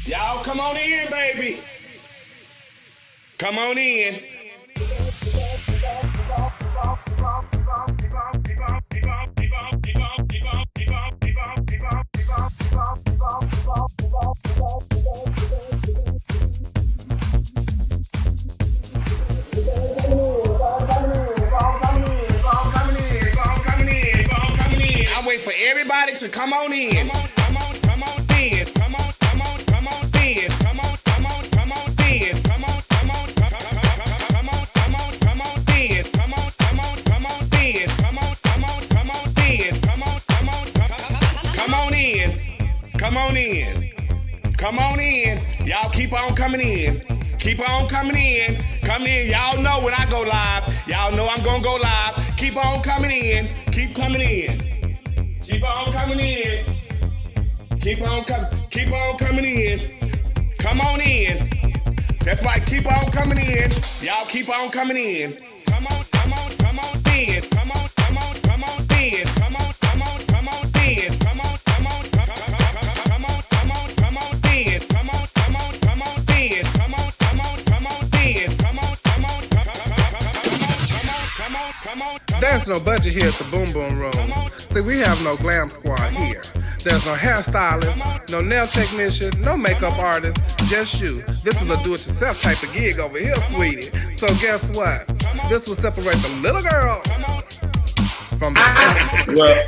Y'all come on in, baby. Come on in. I wait for everybody to come on in. Come on in. Y'all keep on coming in. Keep on coming in. Come in. Y'all know when I go live. Y'all know I'm gonna go live. Keep on coming in. Keep coming in. Keep on coming in. Keep on coming in. Come on in. That's right. Keep on coming in. Y'all keep on coming in. Come on in. Come on in. Come on in. Come on in. Come on in. Come on in. Come on in. Come on There's no budget here at the Boom Boom Room. See, we have no glam squad here. There's no hairstylist, no nail technician, no makeup artist, just you. This is a do-it-yourself type of gig over here, sweetie. So guess what? This will separate the little girl from the Well,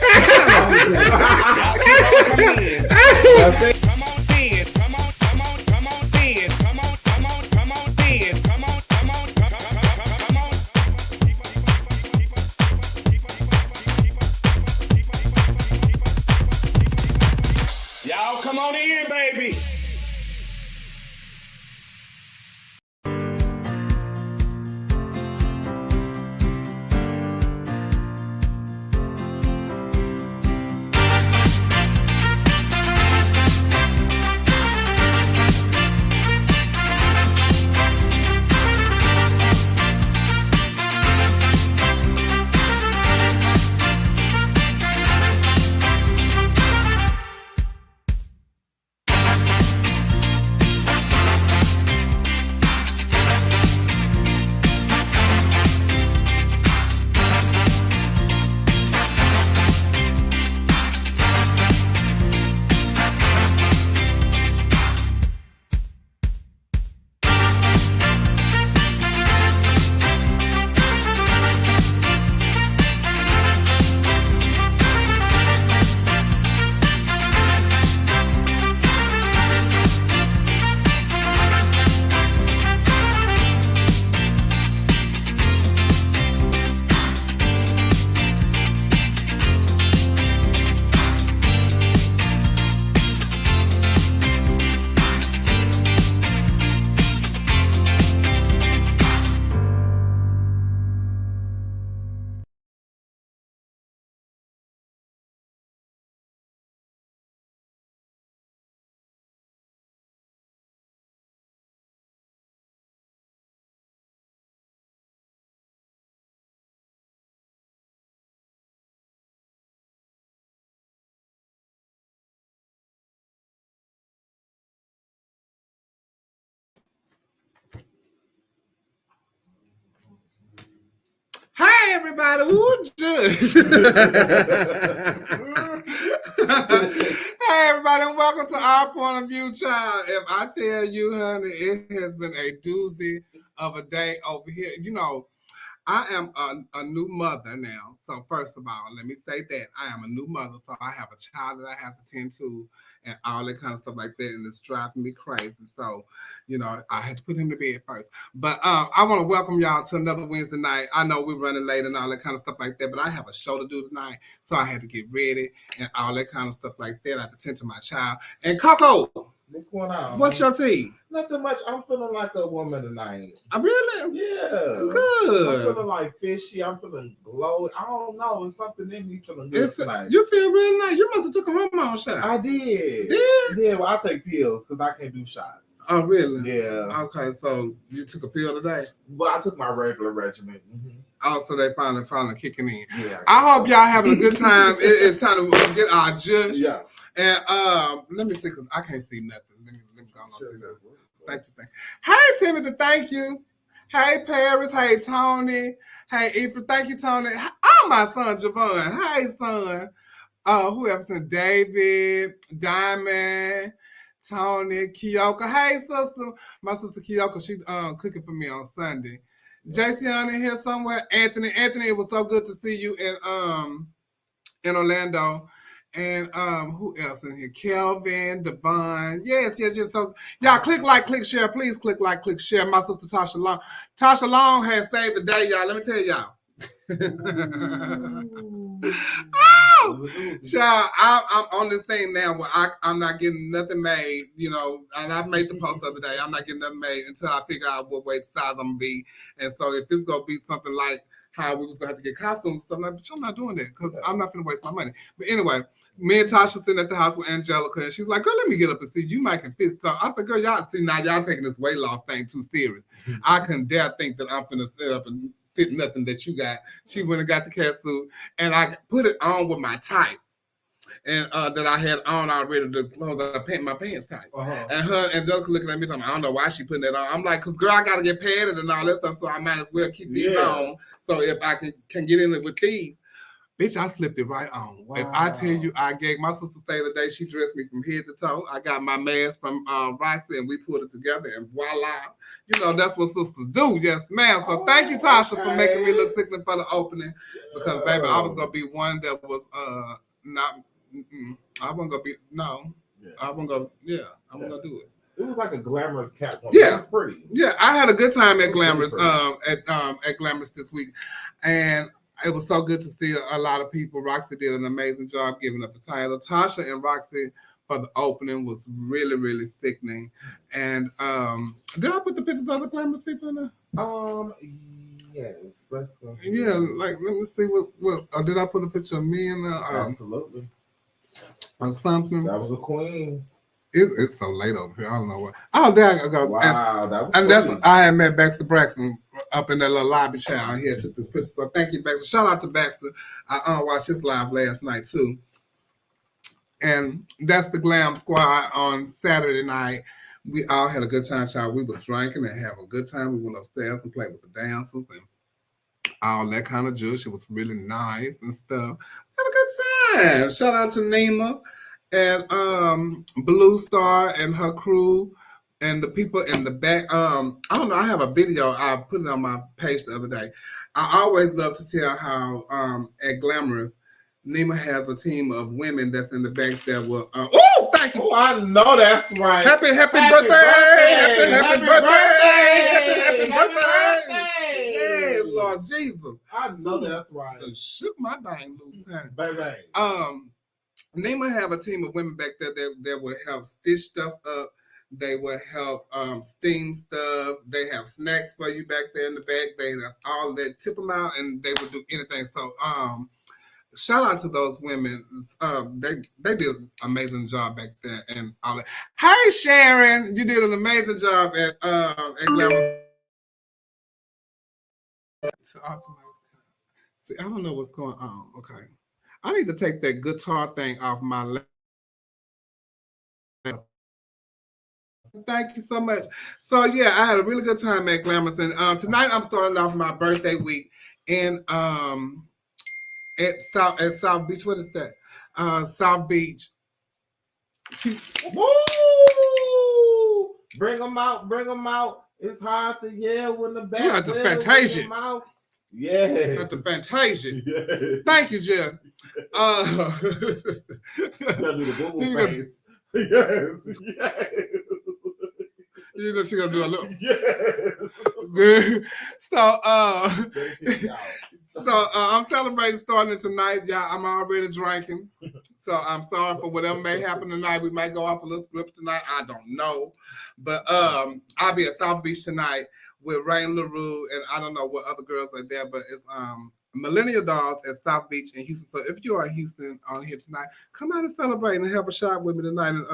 y'all come on in, baby. Hey everybody, who just? Hey everybody, and welcome to Our Point of View, child. If I tell you, honey, it has been a doozy of a day over here. You know, I am a new mother now. So first of all, let me say that I am a new mother. So I have a child that I have to tend to and all that kind of stuff like that. And it's driving me crazy. So, you know, I had to put him to bed first. But I want to welcome y'all to another Wednesday night. I know we're running late and all that kind of stuff like that, but I have a show to do tonight. So I had to get ready and all that kind of stuff like that. I have to tend to my child. And Coco, what's going on? What's your tea? Nothing much. I'm feeling like a woman tonight. Really? Yeah. Good. I'm feeling like fishy. I'm feeling glowy. I don't know. It's something in me feeling good tonight. You feel real nice. You must have took a hormone shot. I did. Did? Yeah, well, I take pills because I can't do shots. Oh, really? Yeah. Okay, so you took a pill today? Well, I took my regular regimen. Mm-hmm. Oh, so they finally kicking in. Yeah. I hope y'all having a good time. It's time to get our judge. Yeah. And let me see, because I can't see nothing. Let me go on. See nothing. Thank you. Hey, Timothy, thank you. Hey, Paris. Hey, Tony. Hey, Ephraim. Thank you, Tony. Oh, my son, Javon. Hey, son. Who else? David, Diamond, Tony, Kiyoko. Hey, sister. My sister Kiyoko, she cooking for me on Sunday. Jason in here somewhere. Anthony, it was so good to see you in Orlando. And who else in here? Kelvin, Devon. Yes. So y'all click like, click share. Please click like, click share. My sister Tasha Long. Tasha Long has saved the day, y'all. Let me tell y'all. Oh, child, I'm on this thing now where I'm not getting nothing made, you know, and I made the post the other day. I'm not getting nothing made until I figure out what weight size I'm gonna be. And so if it's gonna be something like how we was gonna have to get costumes, so I'm like, but I'm not doing that because I'm not gonna waste my money. But anyway, me and Tasha sitting at the house with Angelica, and she's like, girl, let me get up and see. You might can fit. So I said, girl, y'all see now y'all taking this weight loss thing too serious. I couldn't dare think that I'm gonna sit up and fit nothing that you got. She went and got the cat suit, and I put it on with my tights. and that I had on already the clothes my pants tight. And her and Angelica looking at me talking, I don't know why she putting that on. I'm like, cause girl, I gotta get padded and all that stuff, so I might as well keep these on. So if I can get in it with these. Bitch, I slipped it right on. Wow. If I tell you, I gave my sister stay the day, she dressed me from head to toe. I got my mask from Roxy and we put it together and voila. You know, that's what sisters do. Yes, ma'am. So thank you, Tasha, for making me look sickening for the opening. Because, baby, I was going to be one that was not, I wasn't going to be, no. Yeah. I wasn't going to, I'm going to do it. It was like a glamorous catwalk. Yeah. It was pretty. Yeah, I had a good time at Glamorous, at Glamorous this week. And it was so good to see a lot of people. Roxy did an amazing job giving up the title. Tasha and Roxy for the opening was really, really sickening. And did I put the pictures of other Glamorous people in there? Yes. Let's go. Yeah, like let me see what did I put a picture of me in there? Absolutely. Or something. That was a queen. It's so late over here. I don't know what. Oh, there I go. Wow, that was. And that's I had met Baxter Braxton up in that little lobby chat here. Took this picture. So thank you, Baxter. Shout out to Baxter. I watched his live last night too. And that's the Glam Squad on Saturday night. We all had a good time, child. We were drinking and having a good time. We went upstairs and played with the dancers and all that kind of juice. It was really nice and stuff. Had a good time. Shout out to Nima and Blue Star and her crew and the people in the back. I don't know. I have a video. I put it on my page the other day. I always love to tell how at Glamorous, Nima has a team of women that's in the back that will. Oh, thank you. Oh, I know that's right. Happy birthday! Happy birthday! Yes, Lord Jesus. I know that's right. Shook my bang loose, Baby. Nima have a team of women back there that will help stitch stuff up. They will help steam stuff. They have snacks for you back there in the back. They have all that. Tip them out, and they will do anything. So, shout out to those women. They did an amazing job back there and all that. Hey, Sharon, you did an amazing job at Glamour. See, I don't know what's going on. Okay. I need to take that guitar thing off my lap. Thank you so much. So yeah, I had a really good time at Glamorous, and tonight I'm starting off my birthday week in at South Beach. What is that? South Beach. Woo! Bring them out. Bring them out. It's hard to yell when the back. You got the Fantasia. Yeah. Got the Fantasia. Yes. Thank you, Jeff. You gotta do the boo-boo face. Yes. Yes. You know she's gonna do a little. Yes. So I'm celebrating starting tonight, y'all. I'm already drinking, so I'm sorry for whatever may happen tonight. We might go off a little script tonight. I don't know, but I'll be at South Beach tonight with Rain LaRue, and I don't know what other girls are there, but it's Millennial Dolls at South Beach in Houston. So if you are in Houston on here tonight, come out and celebrate and have a shot with me tonight, and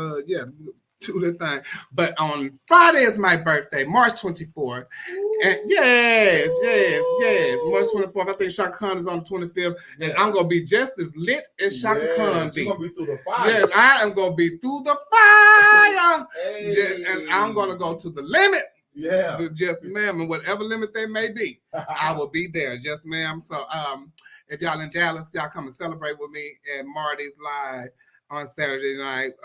do that thing. But on Friday is my birthday, March 24th. And yes, March 24th. I think Shaka Khan is on the 25th, and I'm gonna be just as lit as Shaka Khan be. You're gonna be through the fire. Yes, I am gonna be through the fire. Hey. Yeah, and I'm gonna go to the limit. Yeah. Just ma'am, and whatever limit they may be, I will be there. Just ma'am. So if y'all in Dallas, y'all come and celebrate with me at Marty's Live on Saturday night.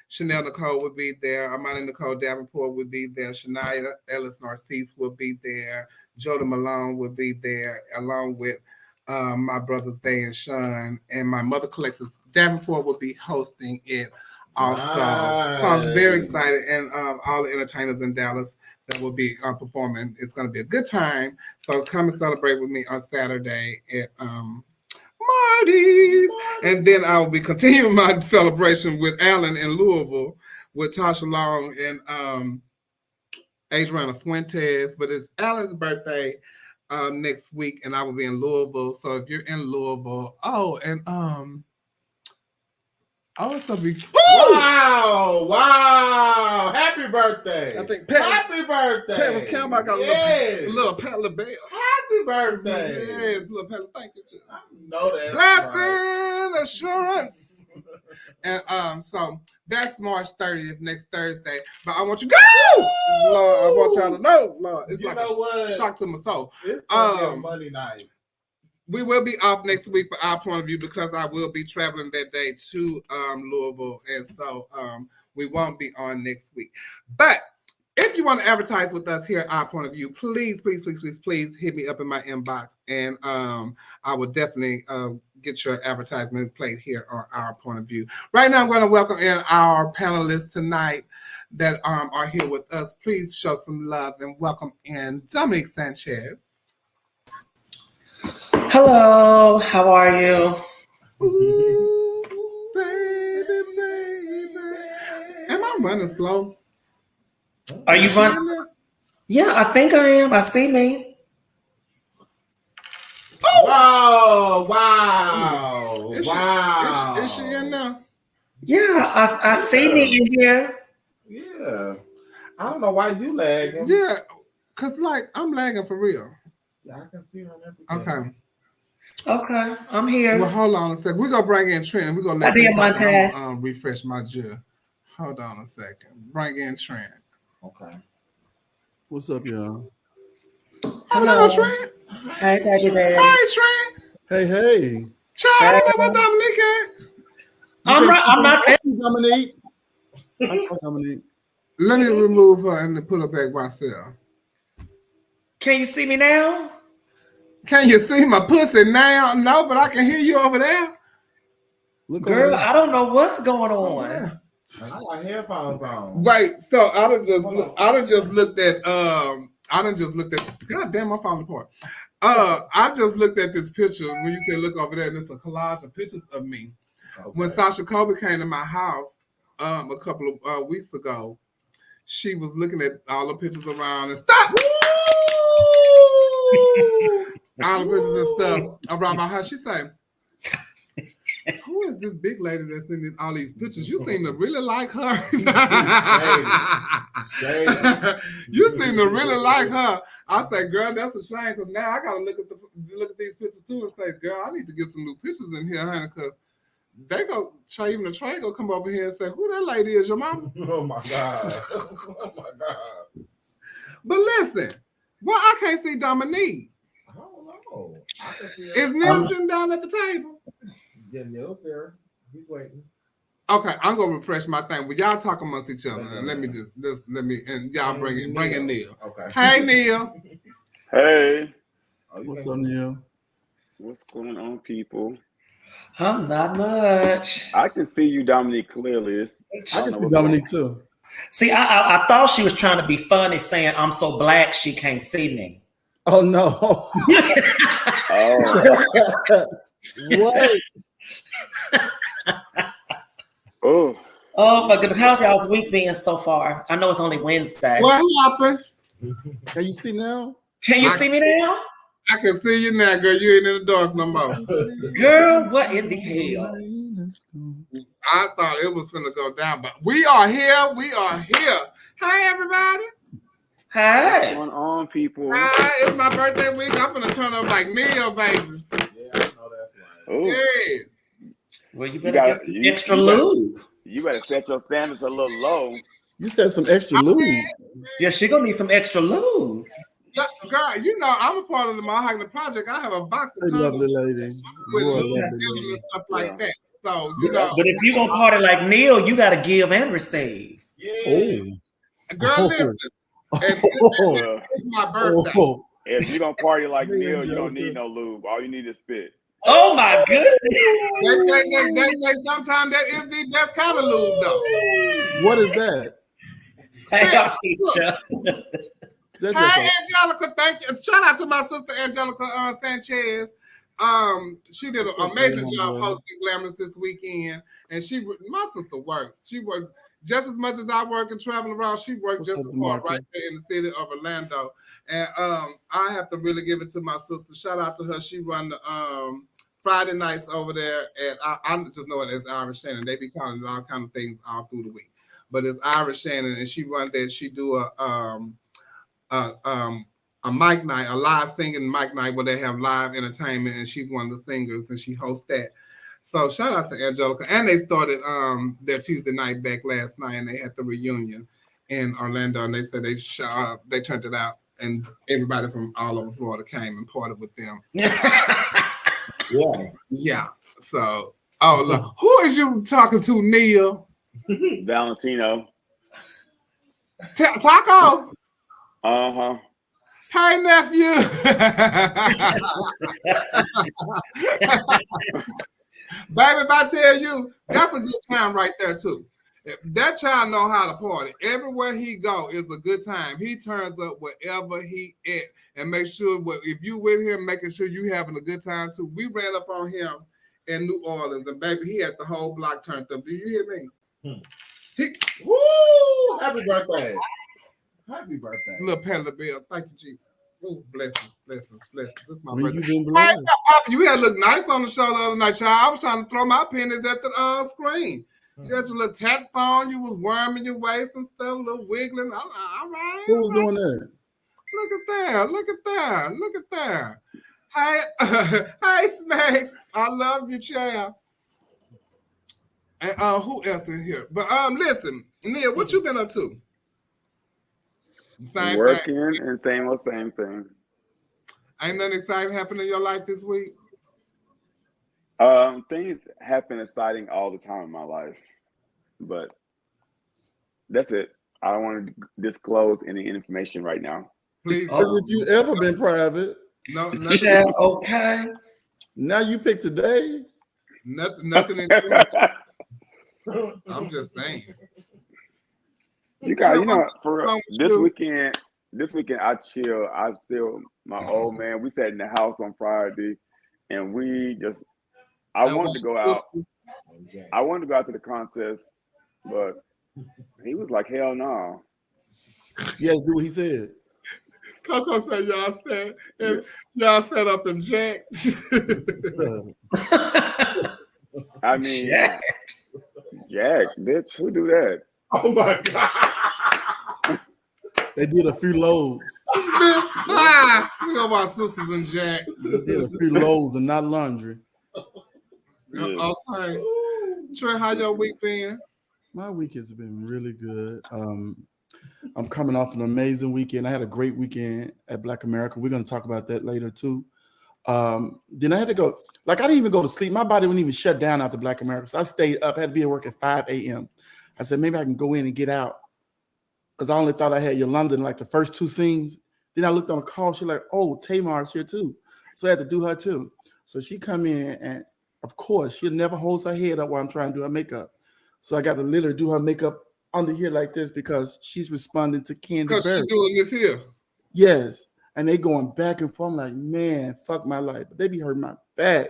Chanel Nicole will be there. Amani Nicole Davenport will be there. Shania Ellis Narcisse will be there. Joda Malone will be there, along with my brothers Bay and Sean. And my mother Collections Davenport will be hosting it also. Nice. So I'm very excited. And all the entertainers in Dallas that will be performing. It's going to be a good time. So come and celebrate with me on Saturday at Marty's. And then I will be continuing my celebration with Alan in Louisville with Tasha Long and Adriana Fuentes. But it's Alan's birthday next week, and I will be in Louisville. So if you're in Louisville, also be wow! Happy birthday! I think happy birthday! Pat was counting. I got a little Pat LaBelle. Happy birthday! Yes, little Pat. Thank you. I know that. Blessing assurance. And so that's March 30th, next Thursday. But I want you to go. Lord, I want y'all to know, Lord, it's like a shock to my soul. It's gonna be a Monday night. We will be off next week for Our Point of View because I will be traveling that day to Louisville, and so we won't be on next week. But if you want to advertise with us here at Our Point of View, please hit me up in my inbox, and I will definitely get your advertisement played here on Our Point of View. Right now, I'm going to welcome in our panelists tonight that are here with us. Please show some love and welcome in Dominique Sanchez. Hello, how are you? Ooh, baby. Am I running slow? Are you running? Yeah, I think I am. I see me. Oh! Wow! Is she in there? Yeah, I see me in here. Yeah. I don't know why you lagging. Yeah, because like I'm lagging for real. Yeah, I can see her on everything. Okay, I'm here. Well, hold on a second. We're gonna bring in Trent. We're gonna let him refresh my judge. Hold on a second. Bring in Trent. Okay. What's up, y'all? Hello, Trent. Hey, baby. Hey, Trent. Hey. Child, I don't know what Dominique at. I'm not. I see Dominique. I saw Dominique. Let me remove her and then put her back myself. Can you see me now? Can you see my pussy now? No, but I can hear you over there. Look, girl, I don't know what's going on. I got headphones on. Wait, so I done just looked at God damn, I'm falling apart. I just looked at this picture when you said look over there, and it's a collage of pictures of me. Okay. When Sasha Colby came to my house a couple of weeks ago, she was looking at all the pictures around and stop. All the pictures and stuff around my house. She said, who is this big lady that's in all these pictures? You seem to really like her. You seem to really like her. I said, girl, that's a shame because now I gotta look at these pictures too and say, girl, I need to get some new pictures in here, honey, because they go even the train go come over here and say, who that lady is, your mama? Oh my God. Oh my God. But listen, well, I can't see Dominique. I don't know. I can see is Neil sitting down at the table? Yeah, Neil's there. He's waiting. Okay, I'm gonna refresh my thing. Well, y'all talk amongst each other, and let me and y'all bring in Neil. Okay. Hey, Neil. Hey. What's up, Neil? What's going on, people? Not much. I can see you, Dominique, clearly. I can see Dominique too. See, I thought she was trying to be funny, saying I'm so black she can't see me. Oh no! Oh. What? Oh my goodness! How's y'all's week been so far? I know it's only Wednesday. What happened? Can you see now? Can you see me now? I can see you now, girl. You ain't in the dark no more. Girl, what in the hell? I thought it was finna go down, but we are here. We are here. Hey, everybody. Hey. What's going on, people? Hi, it's my birthday week. I'm finna turn up like Neil, baby. Yeah, I know that's right. Ooh. Yeah. Well, you better get some extra lube. You better set your standards a little low. You said some extra lube. Yeah, she gonna need some extra lube. Yeah, girl, you know I'm a part of the Mahogany Project. I have a box of Hey, lovely lady. with Boy, lube lovely lady. and stuff like that. So you know, But if you gonna party like Neil, you gotta give and receive. Yeah. girl, listen. Oh. It's my birthday. Oh. If you don't party like Neil, you don't need no lube. All you need is spit. Oh my goodness! They say sometimes that is the best kind of lube, though. What is that? Hey, our teacher. Hey, Angelica, thank you. Shout out to my sister Angelica Sanchez. She did an amazing job hosting Glamorous this weekend, and my sister works. She worked just as much as I work and travel around. She worked just as hard right there in the city of Orlando, and I have to really give it to my sister. Shout out to her. She run the Friday nights over there, and I just know it as Irish Shannon. They be calling it all kind of things all through the week, but it's Irish Shannon, and she runs that. She do a mic night, a live singing mic night where they have live entertainment, and she's one of the singers, and she hosts that. So shout out to Angelica. And they started their Tuesday night back last night, and they had the reunion in Orlando, and they said they turned it out, and everybody from all over Florida came and partied with them. Yeah. So, look, who is you talking to, Neil? Valentino. Taco. Uh-huh. Hey, nephew. Baby, if I tell you, that's a good time right there, too. If that child know how to party. Everywhere he go is a good time. He turns up wherever he at and make sure if you with him, making sure you having a good time, too. We ran up on him in New Orleans, and baby, he had the whole block turned up. Do you hear me? Woo! Happy birthday. Happy birthday. Little Pella Bill. Thank you, Jesus. Ooh, blessings. This is my When birthday. you didn't Hey, believe. Papa, you had to look nice on the show the other night, child. I was trying to throw my pennies at the screen. You had your little tat on. You was worming your waist and stuff, a little wiggling. All right. Who was doing that? Look at there. Hey, Smacks. I love you, child. And who else is here? But listen, Neil, what you been up to? Same Working thing. and same thing. Ain't nothing exciting happened in your life this week? Things happen exciting all the time in my life, but that's it. I don't want to disclose any information right now. Please. Because if you ever been private, No, Yeah, okay. now you pick today. nothing in I'm just saying. You know, for Wrong with this you? weekend I chill. I still my old man. We sat in the house on Friday, and I wanted to go out. I wanted to go out to the contest, but he was like, "Hell no." You had to do what he said. Coco said y'all set up and jacked. I mean, Jack. Jack, bitch, who do that? Oh my God. They did a few loads. We go about sisters and Jack. They did a few loads and not laundry. Yeah. Okay. Trey, how your week been? My week has been really good. I'm coming off an amazing weekend. I had a great weekend at Black America. We're going to talk about that later too. Then I had to go. I didn't even go to sleep. My body wouldn't even shut down after Black America. So I stayed up. I had to be at work at 5 a.m. I said, maybe I can go in and get out. Because I only thought I had Yolanda in the first two scenes. Then I looked on the call. She's like, oh, Tamar's here too. So I had to do her too. So she come in and of course, she never holds her head up while I'm trying to do her makeup. So I got to literally do her makeup under here like this because she's responding to Candy Because Berry. she's doing this here. Yes. And they going back and forth. I'm like, man, fuck my life. But they be hurting my back.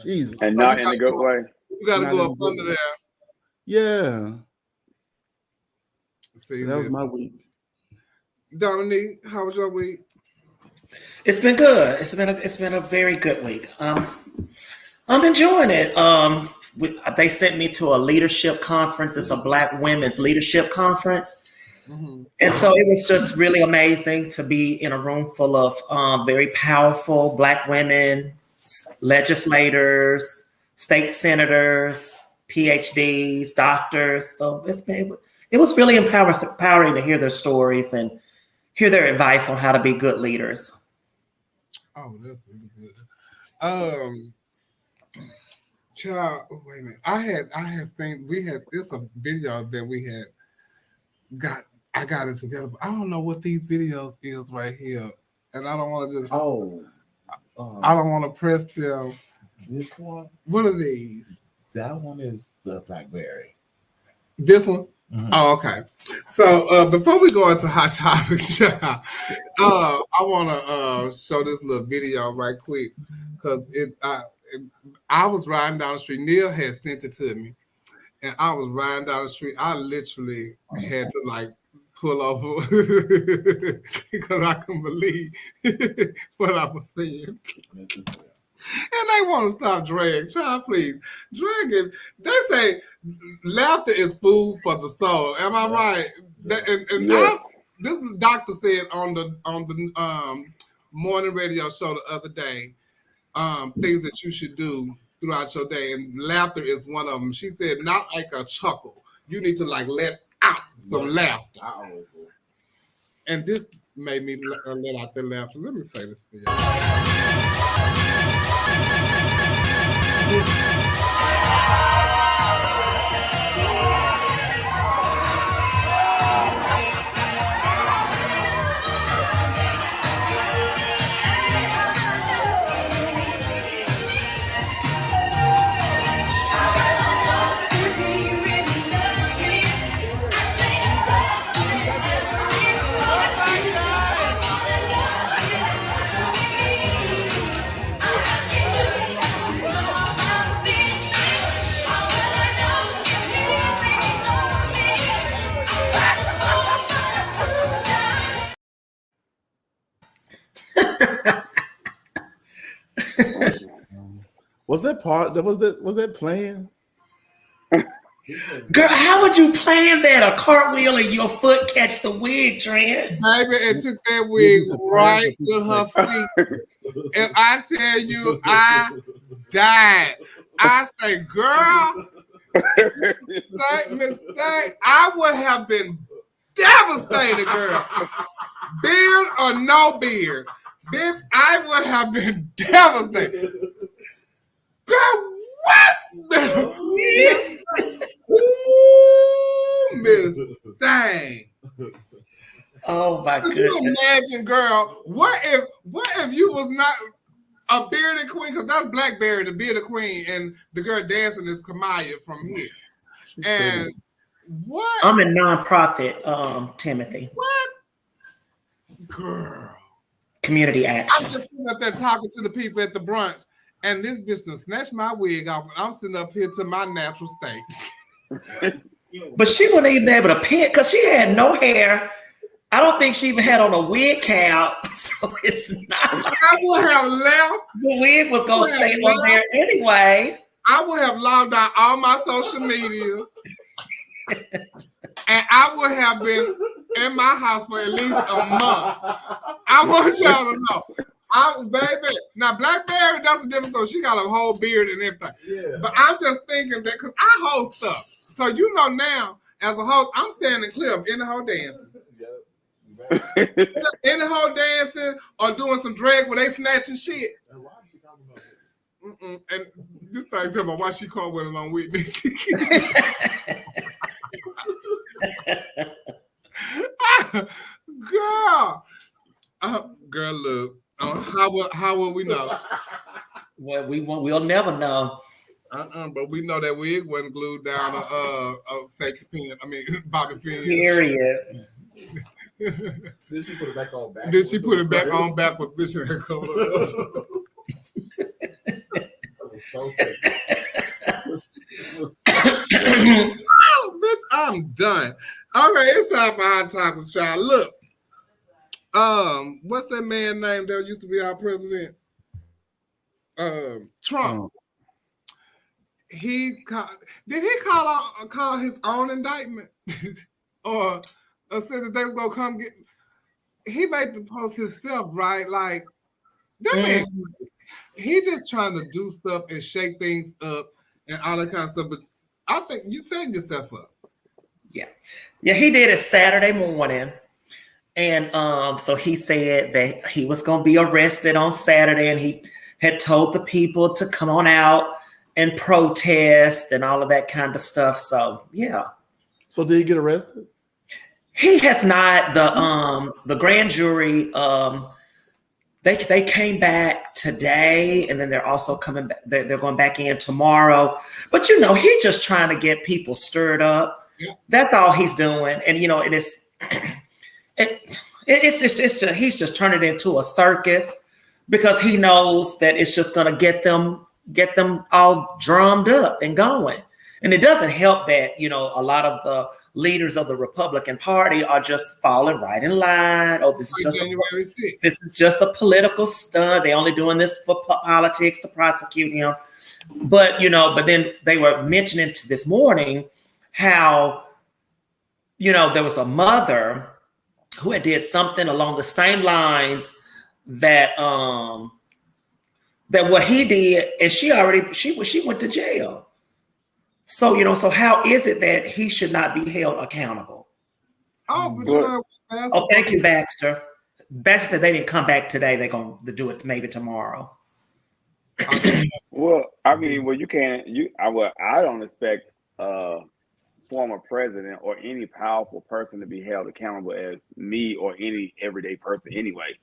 Jesus. And not in a good way. You got to Not go in up a under there. Yeah. See, That was my week. Dominique, how was your week? It's been good. It's been a very good week. I'm enjoying it. They sent me to a leadership conference. It's a Black women's leadership conference. Mm-hmm. And so it was just really amazing to be in a room full of very powerful Black women, legislators, state senators, PhDs, doctors. So it was really empowering to hear their stories and hear their advice on how to be good leaders. Oh, that's really good. Child, wait a minute. I had seen this a video that we had got. I got it together, but I don't know what these videos is right here, and I don't want to just. I don't want to press them. This one, What are these? that one is the Blackberry. This one. Mhm. Oh, okay. So before we go into hot topics, I want to show this little video right quick because I was riding down the street. Neil had sent it to me, and I was riding down the street. I literally had to pull over because I couldn't believe what I was seeing. And they want to stop drag. Child, please. Drag it. They say laughter is food for the soul. Am I right? Yes. This doctor said on the morning radio show the other day, things that you should do throughout your day, and laughter is one of them. She said, not like a chuckle. You need to like let out some laughter. And this made me let out the laughter. Let me play this for you. Was that playing? Girl, how would you plan that? A cartwheel and your foot catch the wig, Trent? Baby, it took that wig right to her feet. And I tell you, I died. I say, girl, mistake. I would have been devastated, girl. Beard or no beard. Bitch, I would have been devastated. Girl, what? Ooh, Miss Thang. Oh my Could goodness. you imagine, girl? What if you was not a bearded queen? Because that's Blackberry, the bearded queen, and the girl dancing is Kamaya from here. She's And pretty. what? I'm a nonprofit, Timothy. What? Girl. Community I'm action. just sitting up there talking to the people at the brunch, and this bitch done snatched my wig off, and I'm sitting up here to my natural state. But she wouldn't even be able to pin because she had no hair. I don't think she even had on a wig cap. So it's not. I would have left. The wig was going to stay on there anyway. I would have logged out all my social media. And I would have been in my house for at least a month. I want y'all to know. Baby, now Blackberry does a difference, so she got a whole beard and everything. Yeah. But I'm just thinking that because I host stuff. So you know now, as a host, I'm standing clear of in the whole dancing. In the whole dancing or doing some drag where they snatching shit. And why is she talking about it? And this thing talking about why she called with along with me. Girl, look. How will we know? Well, we'll never know. But we know that wig wasn't glued down a fake pin. I mean, bobby pin. Period. Did she put it back on back? Did she put it back on back with bitch hair color? That was so Oh, bitch, I'm done. Okay, it's time for Hot Topics, child. Look, what's that man name that used to be our president? Trump. Did he call his own indictment, or said that they was gonna come get? He made the post himself, right? Like that man, he just trying to do stuff and shake things up and all that kind of stuff. But I think you setting yourself up. Yeah, he did it Saturday morning. And so he said that he was going to be arrested on Saturday, and he had told the people to come on out and protest and all of that kind of stuff. So, yeah. So did he get arrested? He has not. The grand jury, they came back today, and then they're also coming back. They're going back in tomorrow. But, you know, he's just trying to get people stirred up. Yeah. That's all he's doing. And, you know, and he's just turning it into a circus because he knows that it's just going to get them all drummed up and going. And it doesn't help that, you know, a lot of the leaders of the Republican Party are just falling right in line. Oh, this is just a political stunt. They're only doing this for politics to prosecute him. But, you know, but then they were mentioning to this morning how, you know, there was a mother who had did something along the same lines that that what he did, and she went to jail. So, you know, so how is it that he should not be held accountable? Oh, but you know, oh, thank you, Baxter. Baxter said they didn't come back today. They're going to do it maybe tomorrow. Well, I mean, well, I don't expect former president or any powerful person to be held accountable as me or any everyday person anyway.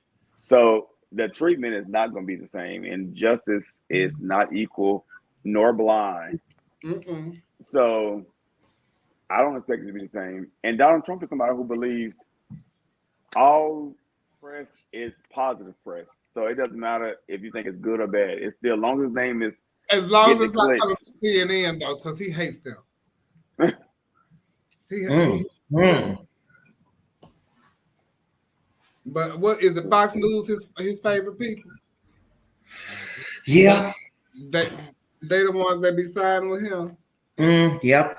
So the treatment is not going to be the same, and justice is not equal nor blind. Mm-mm. So I don't expect it to be the same. And Donald Trump is somebody who believes all press is positive press. So it doesn't matter if you think it's good or bad. It's still, as long as his name is, as long as it's not coming from CNN though, because he hates them. But what is it? Fox News his favorite people? Yeah, they the ones that be siding with him. Yep.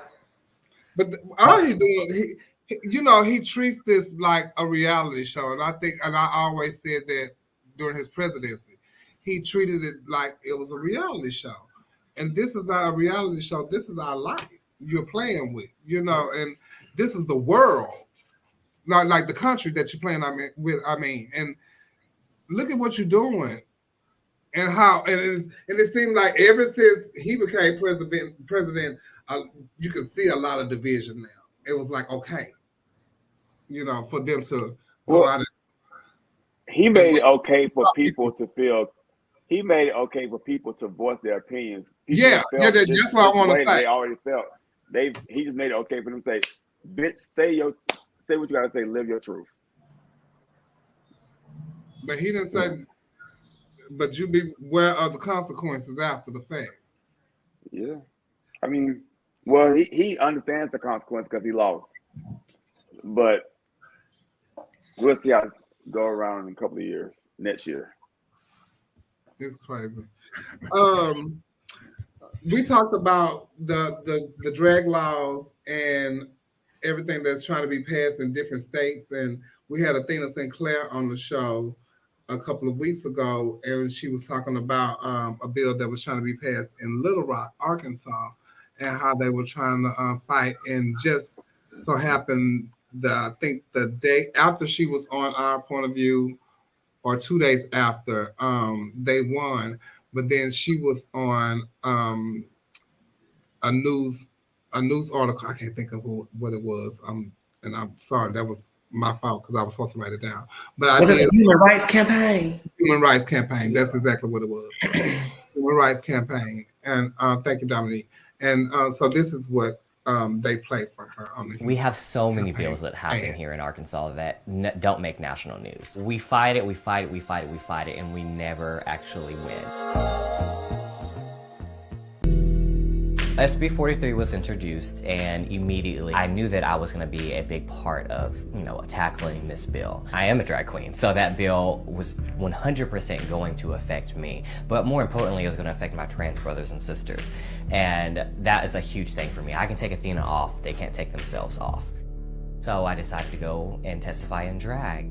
But all he doing, he treats this like a reality show, and I always said that during his presidency, he treated it like it was a reality show, and this is not a reality show. This is our life you're playing with, and this is the world, not like the country that you're playing with. And look at what you're doing, and how, and it seemed like ever since he became president, you can see a lot of division now. It was like, okay, for them to go out. He made it okay for people to feel. He made it okay for people to voice their opinions. People that's what I want to say. They already felt. He just made it okay for them to say, "Bitch, say what you gotta say. Live your truth." But he didn't say. But you beware of the consequences after the fact. Yeah, I mean, well, he understands the consequence because he lost. But we'll see how it go around in a couple of years next year. It's crazy. We talked about the drag laws and everything that's trying to be passed in different states, and we had Athena Sinclair on the show a couple of weeks ago, and she was talking about a bill that was trying to be passed in Little Rock, Arkansas, and how they were trying to fight. And just so happened that I think the day after she was on Our Point of View, or 2 days after, they won. But then she was on a news article. I can't think of what it was. And I'm sorry, that was my fault because I was supposed to write it down. But was it the Human Rights Campaign? Human Rights Campaign. That's exactly what it was. Human Rights Campaign. And thank you, Dominique. And so this is what they played for her on the. We have so many bills that happen here in Arkansas that don't make national news. We fight it, and we never actually win. SB 43 was introduced, and immediately I knew that I was going to be a big part of, tackling this bill. I am a drag queen, so that bill was 100% going to affect me. But more importantly, it was going to affect my trans brothers and sisters. And that is a huge thing for me. I can take Athena off, they can't take themselves off. So I decided to go and testify in drag.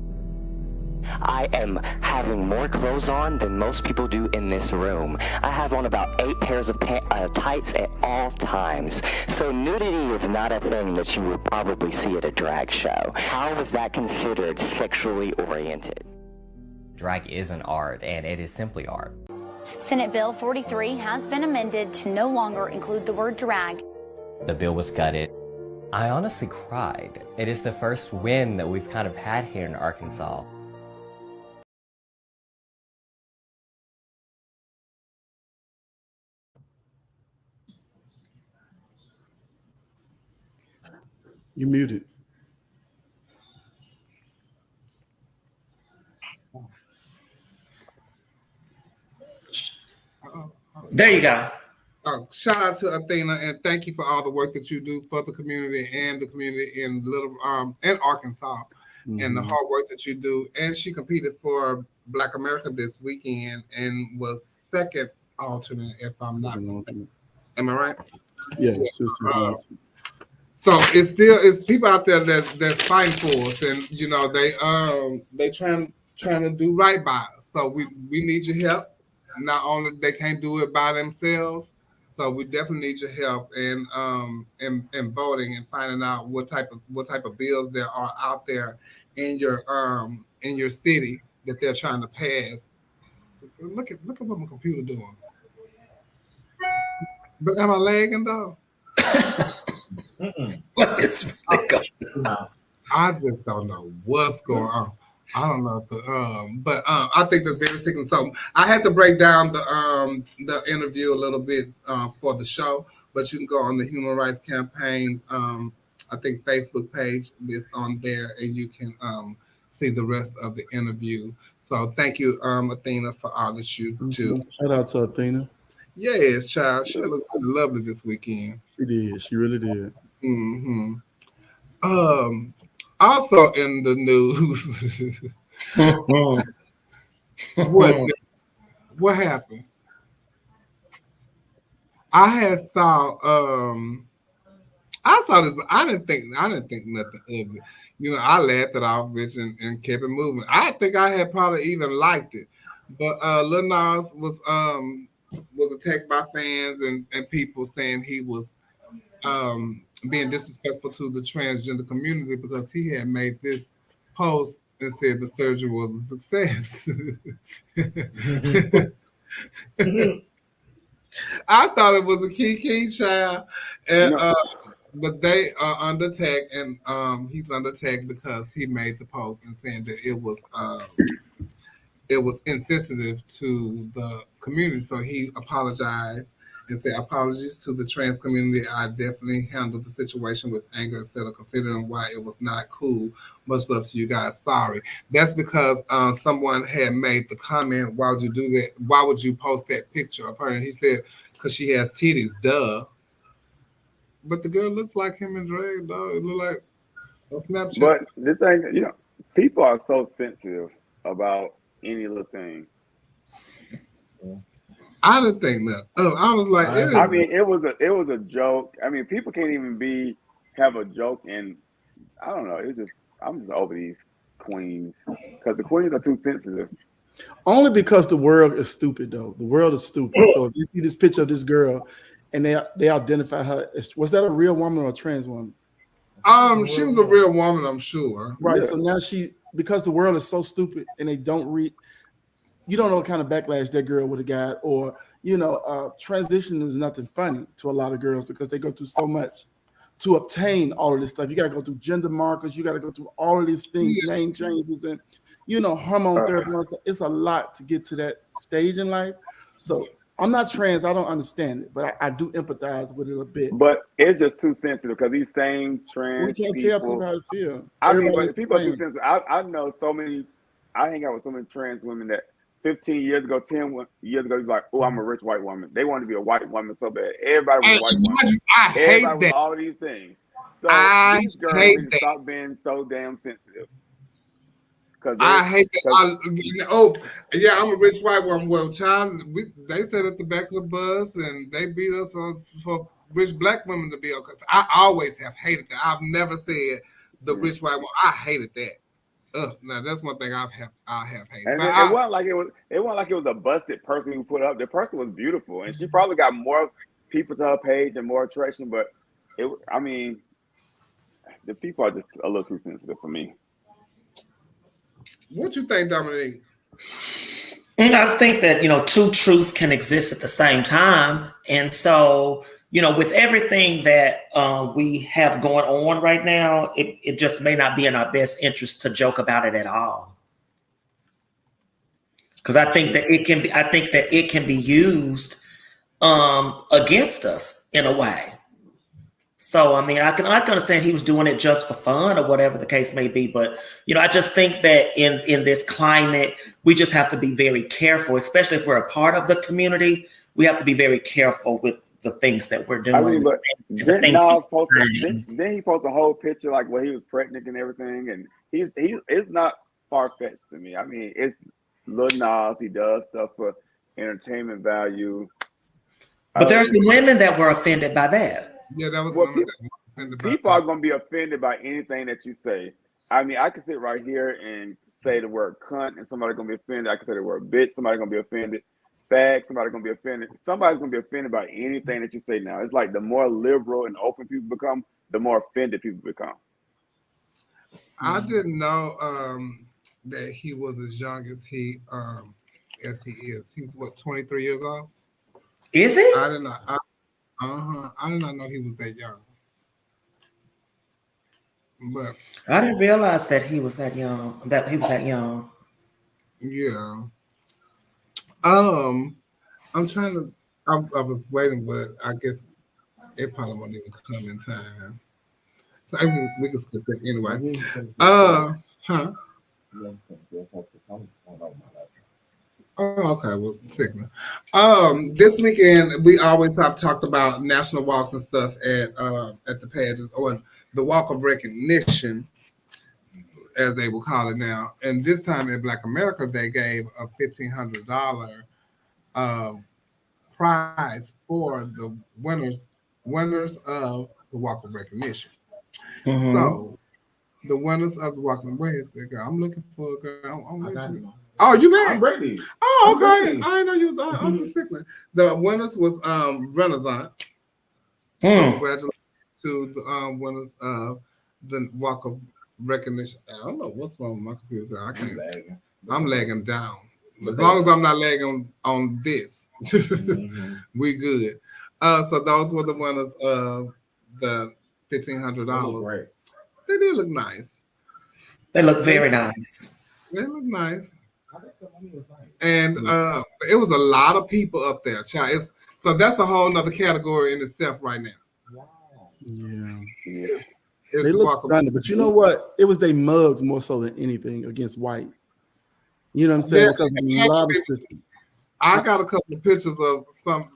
I am having more clothes on than most people do in this room. I have on about 8 pairs of tights at all times. So nudity is not a thing that you would probably see at a drag show. How is that considered sexually oriented? Drag is an art, and it is simply art. Senate Bill 43 has been amended to no longer include the word drag. The bill was gutted. I honestly cried. It is the first win that we've kind of had here in Arkansas. You muted. There you go. Shout out to Athena, and thank you for all the work that you do for the community and the community in in Arkansas, and the hard work that you do. And she competed for Black America this weekend and was second alternate, if I'm not mistaken. Am I right? Yeah. So it's people out there that's fighting for us, and they trying to do right by us. So we need your help. not only they can't do it by themselves, so we definitely need your help in voting and finding out what type of bills there are out there in your city that they're trying to pass. Look at what my computer doing. But am I lagging though? What is going on? I just don't know what's going on. I don't know but I think that's very sick. So I had to break down the interview a little bit for the show, but you can go on the Human Rights Campaign's I think Facebook page. This on there, and you can see the rest of the interview. So thank you, Athena, for all that you do. Shout out to Athena. Yes, child. She looked lovely this weekend. She did. She really did. Mm-hmm. Also in the news, what happened? I saw this, but I didn't think nothing of it. You know, I laughed it off, bitch, and kept it moving. I think I had probably even liked it, but Lil Nas was attacked by fans and people saying he was being disrespectful to the transgender community because he had made this post and said the surgery was a success. I thought it was a key child, and but they are under attack, and he's under attack because he made the post and saying that it was insensitive to the community. So he apologized and said, apologies to the trans community. I definitely handled the situation with anger instead of considering why it was not cool. Much love to you guys. Sorry. That's because someone had made the comment, why would you do that? Why would you post that picture of her? And he said, because she has titties, duh. But the girl looked like him in drag, though. It looked like a Snapchat. But the thing, people are so sensitive about any little thing. I didn't think that. I was like, it was a joke. I mean, people can't even have a joke, and I don't know. I'm just over these queens because the queens are too sensitive. Only because the world is stupid, though. The world is stupid. So if you see this picture of this girl, and they identify her, was that a real woman or a trans woman? She was a real woman, I'm sure. Right. Yeah. So now because the world is so stupid, and they don't read. You don't know what kind of backlash that girl would have got, or transition is nothing funny to a lot of girls because they go through so much to obtain all of this stuff. You got to go through gender markers, you got to go through all of these things, name changes, and hormone therapy. It's a lot to get to that stage in life. So I'm not trans, I don't understand it, but I do empathize with it a bit. But it's just too sensitive because these same trans we can't tell people how to feel. I mean, but people are too sensitive. I know so many. I hang out with so many trans women that 15 years ago, 10 years ago, you're like, oh, I'm a rich white woman. They want to be a white woman so bad. Everybody was a white woman. I hate that. Was all of these things. So these girls need to stop being so damn sensitive. I hate that. I'm a rich white woman. Well, child, they sat at the back of the bus and they beat us for rich black women to be okay. I always have hated that. I've never said the rich white woman. I hated that. Now that's one thing I have hated. And it wasn't like it was a busted person who put up. The person was beautiful, and she probably got more people to her page and more attraction. But the people are just a little too sensitive for me. What you think, Dominique? I think that two truths can exist at the same time, and so. With everything that we have going on right now, it just may not be in our best interest to joke about it at all. Because I think that it can be used against us in a way. So I can understand he was doing it just for fun or whatever the case may be, but I just think that in this climate, we just have to be very careful, especially if we're a part of the community. We have to be very careful with the things that we're doing. But then he posted a whole picture like where he was pregnant and everything, and it's not far-fetched to me. I mean, it's Lil Nas. He does stuff for entertainment value. But there's the women that were offended by that. Yeah, that was people are going to be offended by anything that you say. I mean, I can sit right here and say the word cunt, and somebody's going to be offended. I can say the word bitch, somebody's going to be offended. fag, somebody's gonna be offended. Somebody's gonna be offended by anything that you say now. It's like the more liberal and open people become, the more offended people become. I didn't know that he was as young as he is. He's what, 23 years old? Is he? I did not. I did not know he was that young. But I didn't realize that he was that young. That he was that young. yeah. I'm trying to. I was waiting, but I guess it probably won't even come in time. So we can skip that anyway. Huh? Oh, okay. Well, signal. This weekend we always have talked about national walks and stuff at the pageants, or the Walk of Recognition, as they will call it now. And this time at Black America, they gave a $1,500 prize for the winners of the Walk of Recognition. Mm-hmm. So the winners of the Walk of Recognition, girl, I'm looking for a girl. Oh, you married? I'm ready. Oh, okay. I'm ready. I didn't know you was on the sick list. The winners was Renaissance. So congratulations to the winners of the Walk of Recognition. I don't know what's wrong with my computer. Girl. I can't. I'm lagging down. As long as I'm not lagging on this, we good. So those were the winners of the $1,500. They did look nice. They look very nice. They look nice. And it was a lot of people up there, child. So that's a whole nother category in itself right now. Yeah. They look stunning, but you know what? It was they mugs more so than anything against white. You know what I'm saying? Yeah, because a lot of I got a couple of pictures of some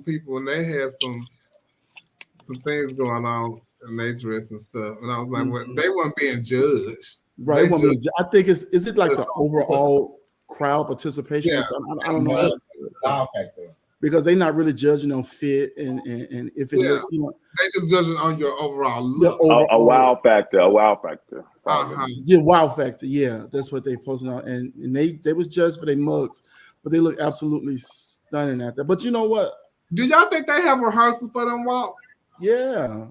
people, and they had some things going on in their dress and stuff. And I was like, well, they weren't being judged. Right. I think is it like the overall crowd participation? Yeah. I don't know. Because they're not really judging on fit and if it look, you know, they just judging on your overall look. A wow factor. Yeah, wow factor. Yeah, that's what they posted on, and they was judged for their mugs, but they look absolutely stunning at that. But you know what? Do y'all think they have rehearsals for them walks? Yeah.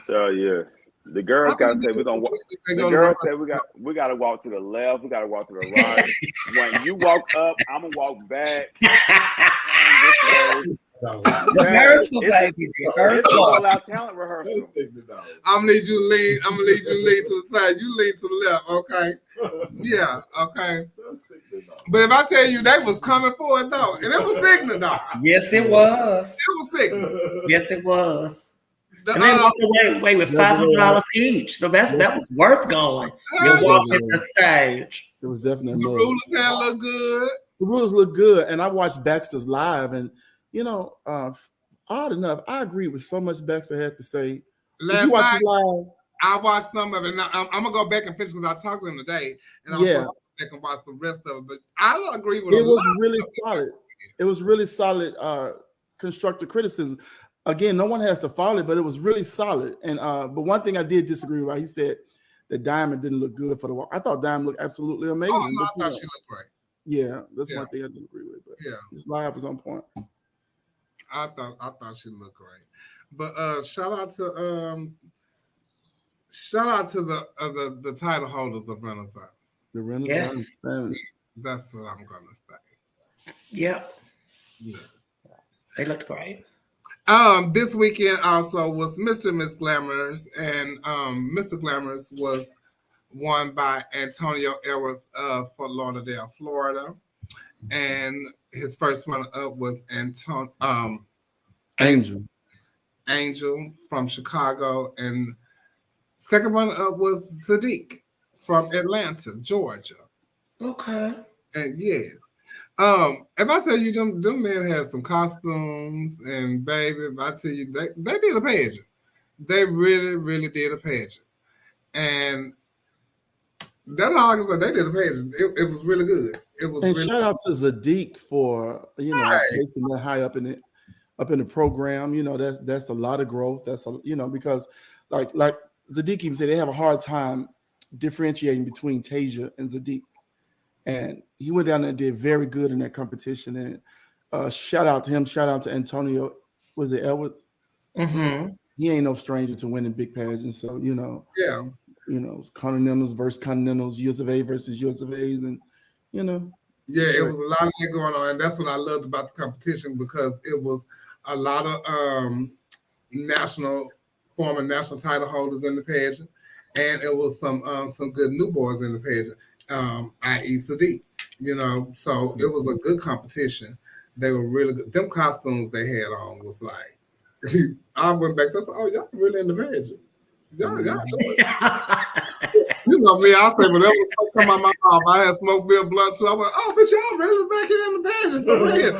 Yes. The girls gotta say we're gonna walk. The girls say we gotta walk to the left, we gotta walk to the right. When you walk up, I'm gonna walk back. Rehearsal, baby. It's all our talent rehearsal. I'm gonna need you to lean to the side. You lean to the left, okay? Yeah, okay. But if I tell you they was coming for it though, and it was Cigna though. Yes, it was. It was Cigna. Yes, it was. And they walked away with $500 each, so that was worth going. You walked at the stage. It was definitely the rulers had look good. The rulers look good, and I watched Baxter's live, and you know, odd enough, I agree with so much Baxter had to say. Did you watch his live? I watched some of it. Now, I'm gonna go back and finish because I talked to him today, and I'm gonna go back and watch the rest of it. But I agree with him. It was really solid. It was really solid constructive criticism. Again, no one has to follow it, but it was really solid. And but one thing I did disagree with, he said that Diamond didn't look good for the walk. I thought Diamond looked absolutely amazing. Oh, no, I thought she looked great. Yeah, that's one thing I didn't agree with. But yeah, his live was on point. I thought she looked great. But shout out to the title holders of Renaissance. The Renaissance. Yes. That's what I'm gonna say. Yep. Yeah. They looked great. This weekend also was Mr. and Miss Glamorous, and Mr. Glamorous was won by Antonio Eras of Fort Lauderdale, Florida, and his first runner-up was Angel from Chicago, and second runner-up was Sadiq from Atlanta, Georgia. Okay. And yes. If I tell you them men had some costumes, and baby, if I tell you they did a pageant. They really, really did a pageant. And that's all I can say. They did a pageant. It was really good. It was and really shout out to Sadiq for placing that high up in the program. You know, that's a lot of growth. That's because like Sadiq even said they have a hard time differentiating between Tasia and Sadiq. and he went down there and did very good in that competition. And shout out to him. Shout out to Antonio. Was it Edwards? Mm-hmm. He ain't no stranger to winning big pageants. So Yeah. It's Continentals versus Continentals, US of A versus US of A's, and Yeah, it was a lot of that going on, and that's what I loved about the competition because it was a lot of former national title holders in the pageant, and it was some good new boys in the pageant, i.e. Sadiq. So it was a good competition. They were really good. Them costumes they had on was like, I went back there. Oh, y'all really in the pageant? Y'all do it. You know me, I say whatever come out my mouth. I had smoked Bill Blunt too. I went, oh, but y'all really back here in the pageant for real.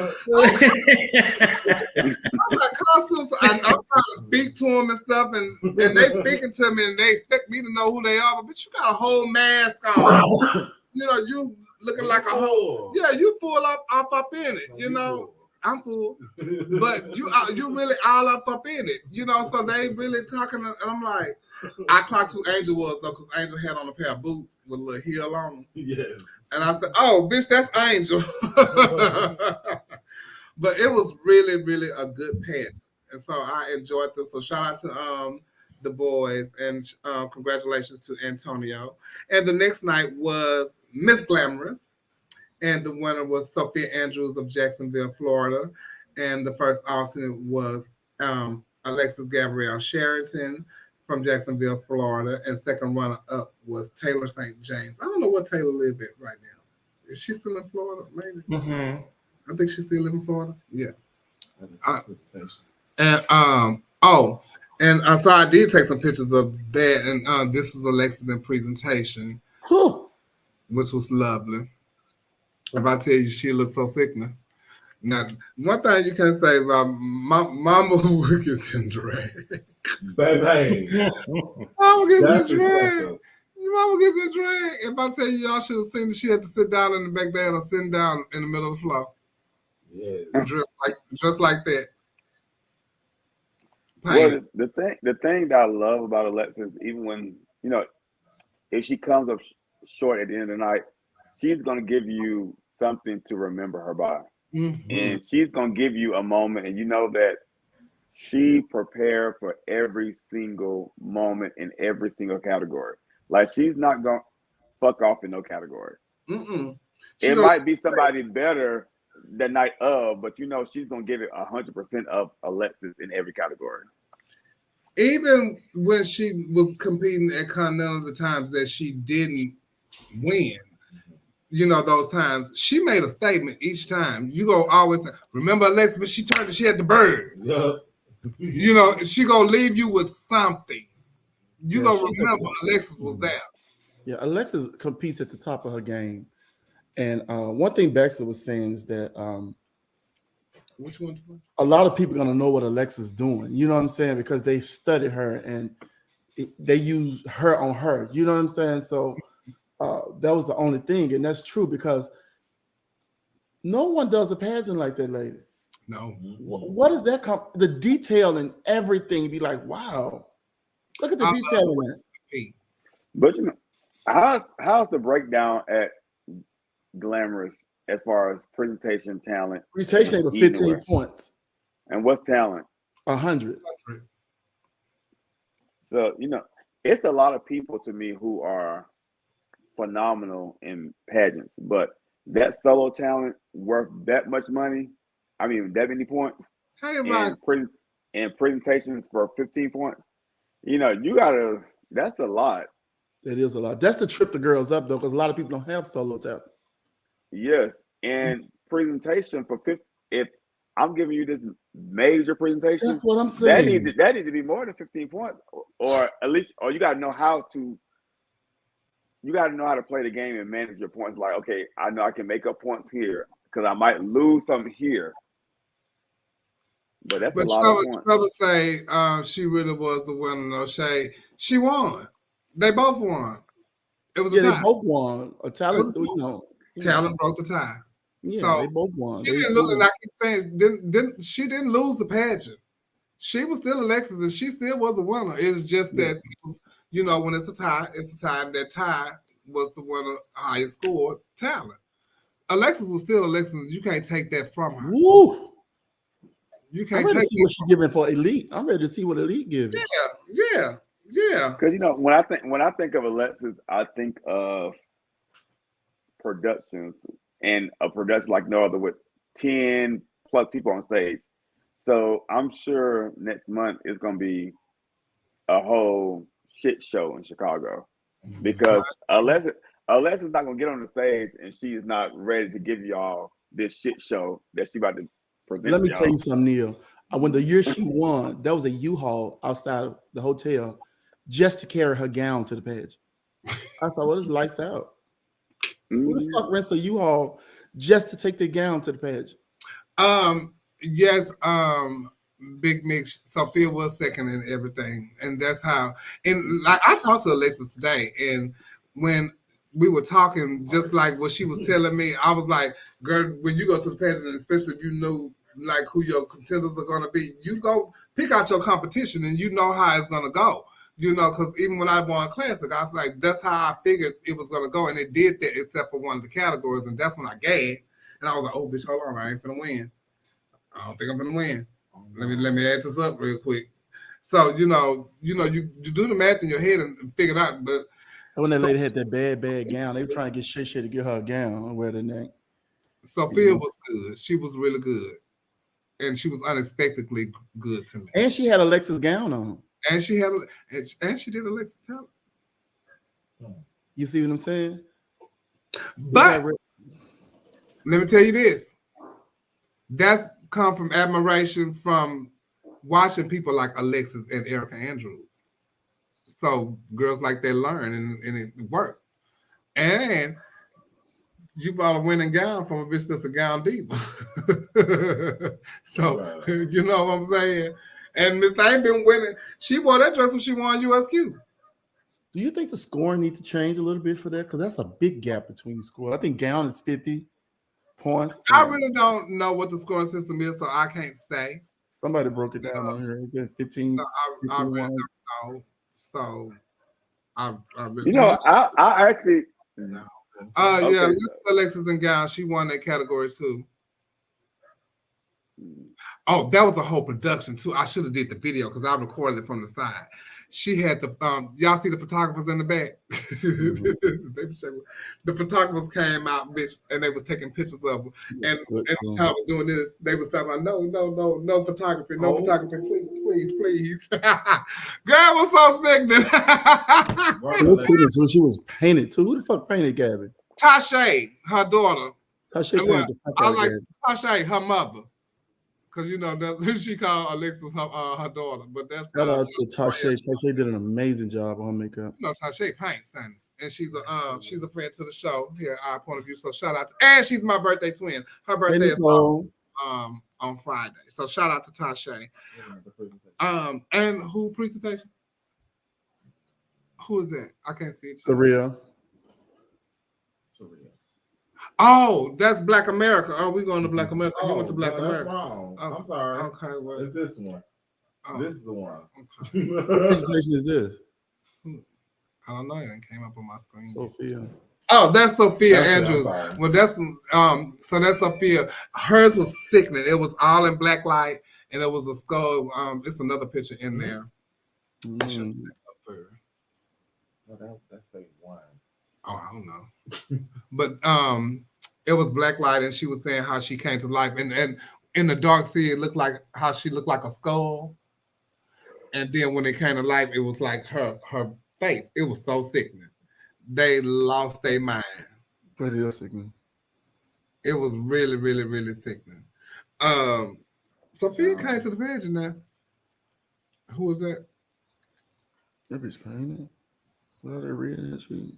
I'm like, costumes. I'm trying to speak to them and stuff, and they speaking to me, and they expect me to know who they are. But you got a whole mask on. You looking like a whole. Yeah, you full up in it. I'm cool, but you really all up in it, so they really talking, and I'm like, I clocked who Angel was though, because Angel had on a pair of boots with a little heel on them. Yes. And I said, oh, bitch, that's Angel. But it was really, really a good pageant, and so I enjoyed this. So shout out to the boys, and congratulations to Antonio. And the next night was Miss Glamorous. And the winner was Sophia Andrews of Jacksonville, Florida. And the first alternate was Alexis Gabrielle Sherrington from Jacksonville, Florida. And second runner-up was Taylor St. James. I don't know what Taylor lives at right now. Is she still in Florida? Maybe. Mm-hmm. I think she still lives in Florida. Yeah. So I did take some pictures of that. And this is Alexis in presentation, which was lovely. If I tell you she looks so sick now. Now, one thing you can say about Mama gets in drag. Baby. Mama gets in drag. Mama gets in drag. If I tell you, y'all should have seen that she had to sit down in the back there or sitting down in the middle of the floor. Yeah. Just like that. Well, the thing that I love about Alexis, even when, if she comes up short at the end of the night, she's going to give you something to remember her by. Mm-hmm. And she's going to give you a moment, and you know that she prepared for every single moment in every single category. Like, she's not going to fuck off in no category. It might be somebody better the night of, but she's going to give it 100% of Alexis in every category. Even when she was competing at Continental, the times that she didn't win, those times, she made a statement each time. You go always say, remember Alexis, but she turned and she had the bird. Yeah. She gonna leave you with something. You gonna remember Alexis was there. Yeah, Alexis competes at the top of her game. And one thing Baxter was saying is that which one? A lot of people are gonna know what Alexis is doing. You know what I'm saying? Because they've studied her and they use her on her. You know what I'm saying? So that was the only thing, and that's true because no one does a pageant like that, lady. No. What is that? The detail and everything. Be like, wow, look at the detail in that. But how's the breakdown at Glamorous as far as presentation, talent? Presentation they were 15 points. And what's talent? 100. So it's a lot of people to me who are phenomenal in pageants, but that solo talent worth that much money, that many points, and presentations for 15 points, that's a lot. It is a lot. That's to trip the girls up though, because a lot of people don't have solo talent. Yes, and presentation for 50, if I'm giving you this major presentation, that's what I'm saying. That need to be more than 15 points, or at least, or you got to know how to. You got to know how to play the game and manage your points. Like, okay, I know I can make up points here because I might lose something here. But that's a lot of points. Trevor say she really was the winner. No shade. She won. They both won. It was a tie. They both won. A talent, talent broke the tie. Yeah, so they both won. She didn't lose. And I keep saying, she didn't lose the pageant. She was still Alexis, and she still was a winner. It's just that. When it's a tie, and that tie was the one of highest scored talent. Alexis was still Alexis. You can't take that from her. Woo! You I'm can't ready to take see what she's giving for Elite. I'm ready to see what Elite gives. Yeah. Because when I think of Alexis, I think of productions and a production like no other with 10 plus people on stage. So I'm sure next month is going to be a whole shit show in Chicago because Alexis is not going to get on the stage and she is not ready to give y'all this shit show that she about to present. Let me tell you something, Neil. When the year she won, there was a U-Haul outside the hotel just to carry her gown to the pageant. I said, well, it's lights out. Who the fuck rents a U-Haul just to take their gown to the pageant? Yes, Big Mix, Sophia was second in everything. And that's how, and like I talked to Alexis today, and when we were talking, just like what she was telling me, I was like, girl, when you go to the pageant, especially if you know like who your contenders are gonna be, you go pick out your competition and you know how it's gonna go. You know, because even when I won Classic, I was like, that's how I figured it was gonna go, and it did that except for one of the categories, and that's when I gagged, and I was like, oh bitch, hold on, I ain't finna win. I don't think I'm gonna win. Let me add this up real quick. So you do the math in your head and figure it out. But when that lady had that bad gown, they were trying to get Shay to get her a gown and wear the neck. Sophia was good. She was really good, and she was unexpectedly good to me. And she had Alexis gown on. And she did Alexis talent. You see what I'm saying? But let me tell you this. That's come from admiration from watching people like Alexis and Erica Andrews. So girls like that learn and it worked. And you bought a winning gown from a bitch that's a gown diva. So you know what I'm saying? And Miss Thing been winning. She wore that dress when she won USQ. Do you think the scoring needs to change a little bit for that? Because that's a big gap between the scores. I think gown is 50 points. I really don't know what the scoring system is, so I can't say. Somebody broke it down on here. Is it 15? So I really don't know. So I really I actually yeah, Alexis and Gown, she won that category too. Oh, that was a whole production too. I should have did the video because I recorded it from the side. She had the y'all see the photographers in the back. The photographers came out, bitch, and they was taking pictures of them. And I was doing this. They was talking about no photography, photography, please. Girl was so sick. Let's see this when she was painted too. Who the fuck painted Gabby? Tasha, her daughter. Tasha painted the fuck out of Gabby. Tasha, her mother. Because you know that she called Alexis her daughter, but that's shout out to Tasha. Tasha did an amazing job on her makeup. No, Tasha paints, honey. And she's a friend to the show here at Our Point of View. So shout out to, and she's my birthday twin. Her birthday is on Friday. So shout out to Tasha. And who presentation? Who is that? I can't see it. Saria. Oh, that's Black America. Oh, we going to Black America. You went to Black America. That's wrong. Oh, I'm sorry. Okay, well, it's this one. Oh. This is the one. Okay. What presentation is this? I don't know. It came up on my screen. Sophia. Oh, that's Sophia Andrews. Well, that's so that's Sophia. Hers was sickening. It was all in black light, and it was a skull. It's another picture in there. Well, that's a one. Oh, I don't know. But it was black light, and she was saying how she came to life, and in the dark scene, it looked like how she looked like a skull, and then when it came to life, it was like her face. It was so sickening. They lost their mind. That is sickening. It was really, really, really sickening. Sophia came to the pageant now. Who was that? That bitch painted. What are they reading that shit?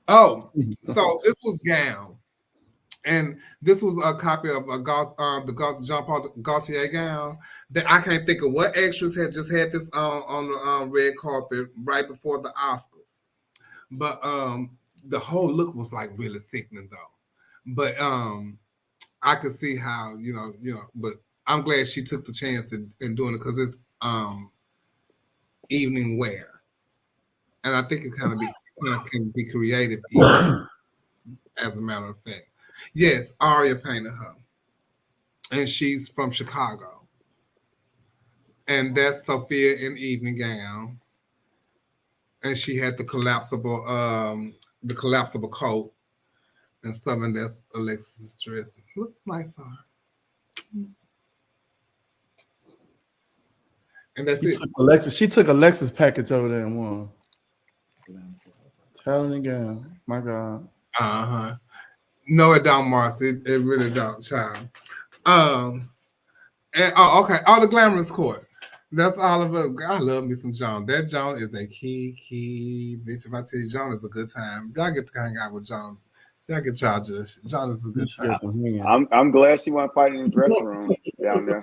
Oh, so this was gown, and this was a copy of the Jean-Paul Gaultier gown. That I can't think of what extras had just had this on the red carpet right before the Oscars, but the whole look was like really sickening though. But I could see how you know. But I'm glad she took the chance in doing it because it's evening wear. and I think it can be creative, even, as a matter of fact. Yes, Aria painted her, and she's from Chicago, and that's Sophia in evening gown, and she had the collapsible coat and stuff, and that's Alexis' dress. Looks nice on her. And that's it. She took Alexis' package over there and won. Talent again. My God. Uh-huh. No, it don't, Marcy. It really don't, child. Okay. Oh, the glamorous court. That's all of us. I love me some John. That John is a key bitch. If I tell you, John is a good time. Y'all get to hang out with John. Y'all get charged. John is a good time. I'm glad she wasn't fighting in the dressing room down there.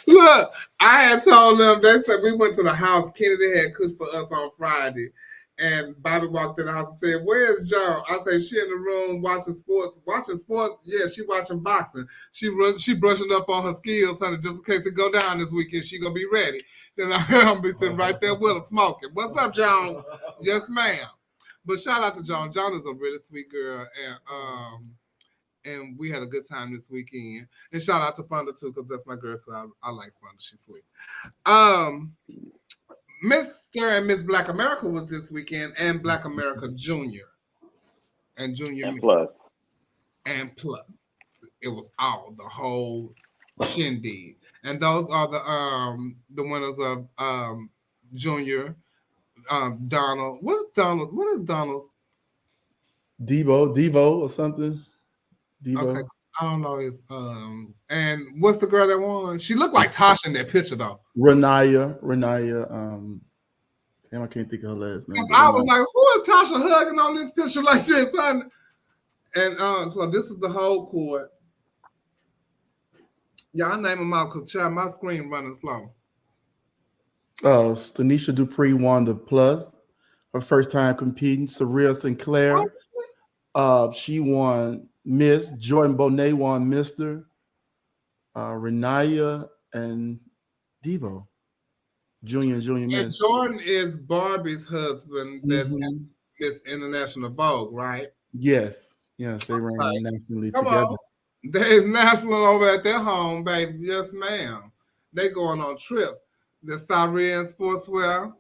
Look, I had told them, they said we went to the house. Kennedy had cooked for us on Friday. And Bobby walked in the house and said, "Where's John?" I said, "She in the room watching sports." Watching sports? Yeah, she watching boxing. She brushing up on her skills, honey, just in case it go down this weekend. She gonna be ready. Then I'm be sitting right there with her smoking. What's up, John? Yes, ma'am. But shout out to John. John is a really sweet girl, and we had a good time this weekend. And shout out to Fonda too, because that's my girl too. I like Fonda. She's sweet. Mr. and Miss Black America was this weekend, and Black America Junior and Junior and Plus. And Plus. It was the whole shindig. And those are the winners of Junior. Donald. What is Donald? What is Donald's? Devo or something. Devo. Okay. I don't know his and what's the girl that won? She looked like Tasha in that picture though. Renaya. I can't think of her last name. I was like, who is Tasha hugging on this picture like this? And so this is the whole court. Y'all name them out because my screen running slow. Stanisha Dupree won the Plus, her first time competing. Saria Sinclair, she won Miss. Jordan Bonet won Mr. Renaya and Devo. Junior Miss. And Jordan is Barbie's husband that Miss International Vogue, right? Yes, they ran nationally together. There's national over at their home, baby. Yes, ma'am. They going on trips. The Syrian Sportswear.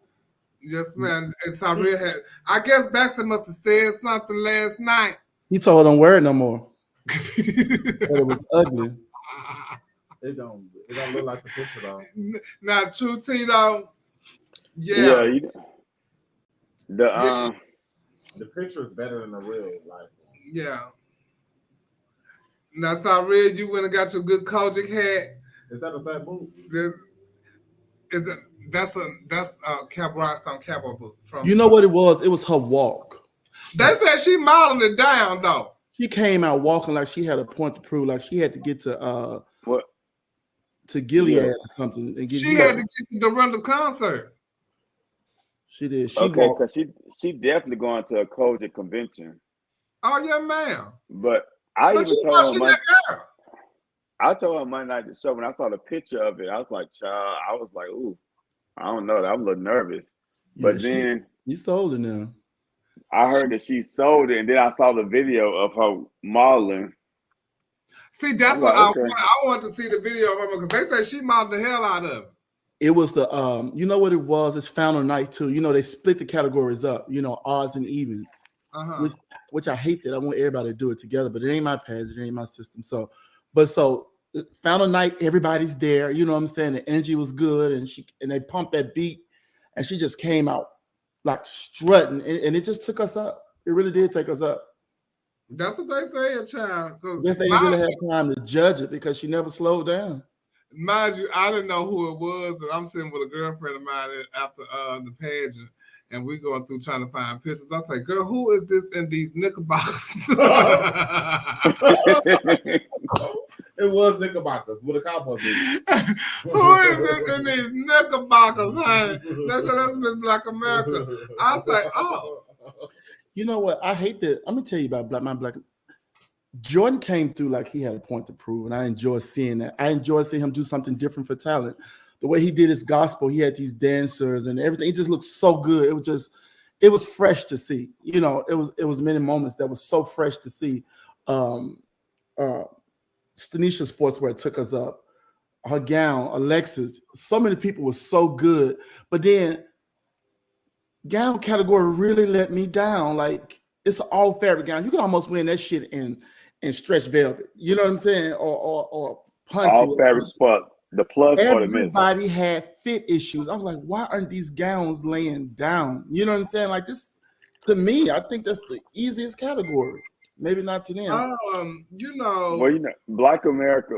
Yes, ma'am. And Syrian had, I guess Baxter must have said something last night. He told them wear it no more. But it was ugly. It don't look like the picture though. Now, true Tito. Yeah. The picture is better than the real. Like. Yeah. Now, Syrian, you went and got your good Kojic hat. Is that a bad move? That's Rhinestone cowboy boot. You know what it was? It was her walk. They said she modeled it down though. She came out walking like she had a point to prove, like she had to get to Gilead or something. And she had to get to Dorinda's concert. She did. Because she definitely going to a Kojic convention. Oh yeah, ma'am. But I told her Monday night the show when I saw the picture of it, I was like, child, I was like, ooh, I don't know. I'm a little nervous. But then you sold it now. I heard that she sold it, and then I saw the video of her modeling. See, that's what I want to see the video of her because they said she modeled the hell out of it. It was the you know what it was? It's Founder Night too. You know, they split the categories up, odds and even. Which I hate that. I want everybody to do it together, but it ain't my pads, it ain't my system. So Founder Night, everybody's there. You know what I'm saying? The energy was good, and they pumped that beat, and she just came out like strutting, and it just took us up. It really did take us up. That's what they say, child. I guess they didn't really have time to judge it because she never slowed down. Mind you, I didn't know who it was, and I'm sitting with a girlfriend of mine after the pageant, and we're going through trying to find pictures. I say, girl, who is this in these knickerbockers? It was Knickerbockers with a cowboy boot. Who is this in these Knickerbockers, honey? That's Miss Black America. I say, oh. You know what? I hate that. I'm gonna tell you about Black. Jordan came through like he had a point to prove, and I enjoy seeing that. I enjoy seeing him do something different for talent. the way he did his gospel, he had these dancers and everything. It just looked so good. It was fresh to see. You know, it was many moments that was so fresh to see. Stanisha Sportswear took us up. Her gown, Alexis, so many people were so good. But then gown category really let me down. Like, it's an all fabric gown. You can almost win that shit in stretch velvet. You know what I'm saying? Or punty. All fabric spot. The plus for the miss. Everybody had fit issues. I was like, why aren't these gowns laying down? You know what I'm saying? Like, this, to me, I think that's the easiest category. Maybe not to them. You know. Well, you know, Black America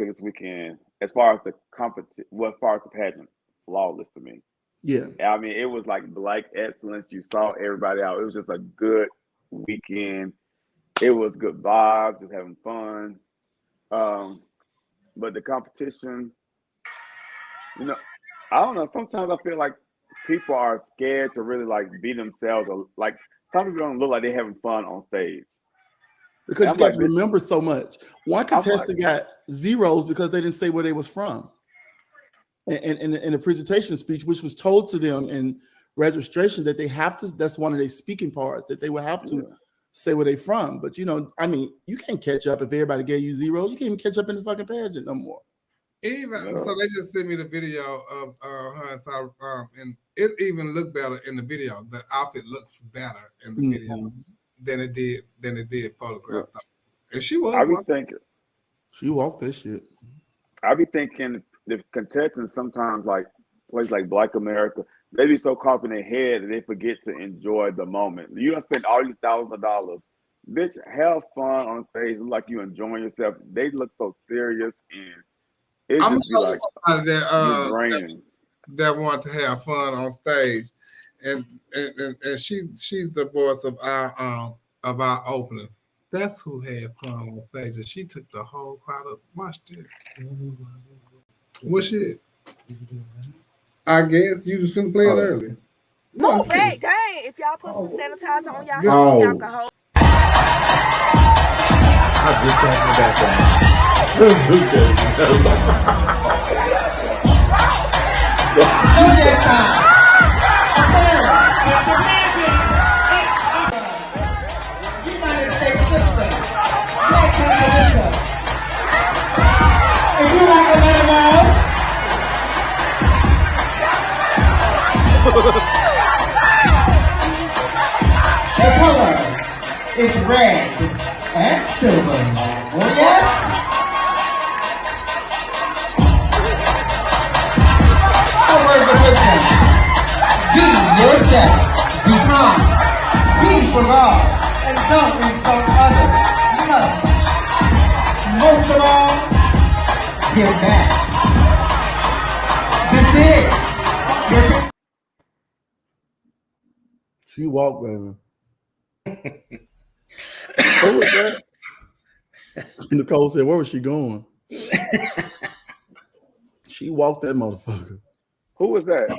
this weekend, as far as the pageant, flawless to me. Yeah. I mean, it was like Black excellence. You saw everybody out. It was just a good weekend. It was good vibes, just having fun. But the competition, you know, I don't know. Sometimes I feel like people are scared to really like be themselves. Or like some people don't look like they're having fun on stage. Because you got to remember so much. One contestant got zeros because they didn't say where they was from. In the presentation speech, which was told to them in registration that they have to, that's one of their speaking parts, that they will have to say where they from. But, you know, I mean, you can't catch up if everybody gave you zeros. You can't even catch up in the fucking pageant no more. So they just sent me the video of her and it even looked better in the video. The outfit looks better in the video than it did photographed. And she was. I be thinking she walked this shit. I be thinking the contestants sometimes, like places like Black America, they be so caught up in their head that they forget to enjoy the moment. You don't spend all these thousands of dollars. Bitch, have fun on stage. Look like you enjoying yourself. They look so serious, and it I'm just be like that want to have fun on stage, and she's the voice of our opener. That's who had fun on stage, and she took the whole crowd up. Watch this. What shit? I guess you just couldn't play it early. No, dang! If y'all put some sanitizer on y'all hands, y'all can hold. I just got my If you like to let it know, the color is red and silver. Oh yes? A word of wisdom. Be yourself. Be kind. Be for God. And don't insult others. Most of all, give back. This is your. She walked, baby. Who was that? Nicole said, where was she going? She walked that motherfucker. Who was that?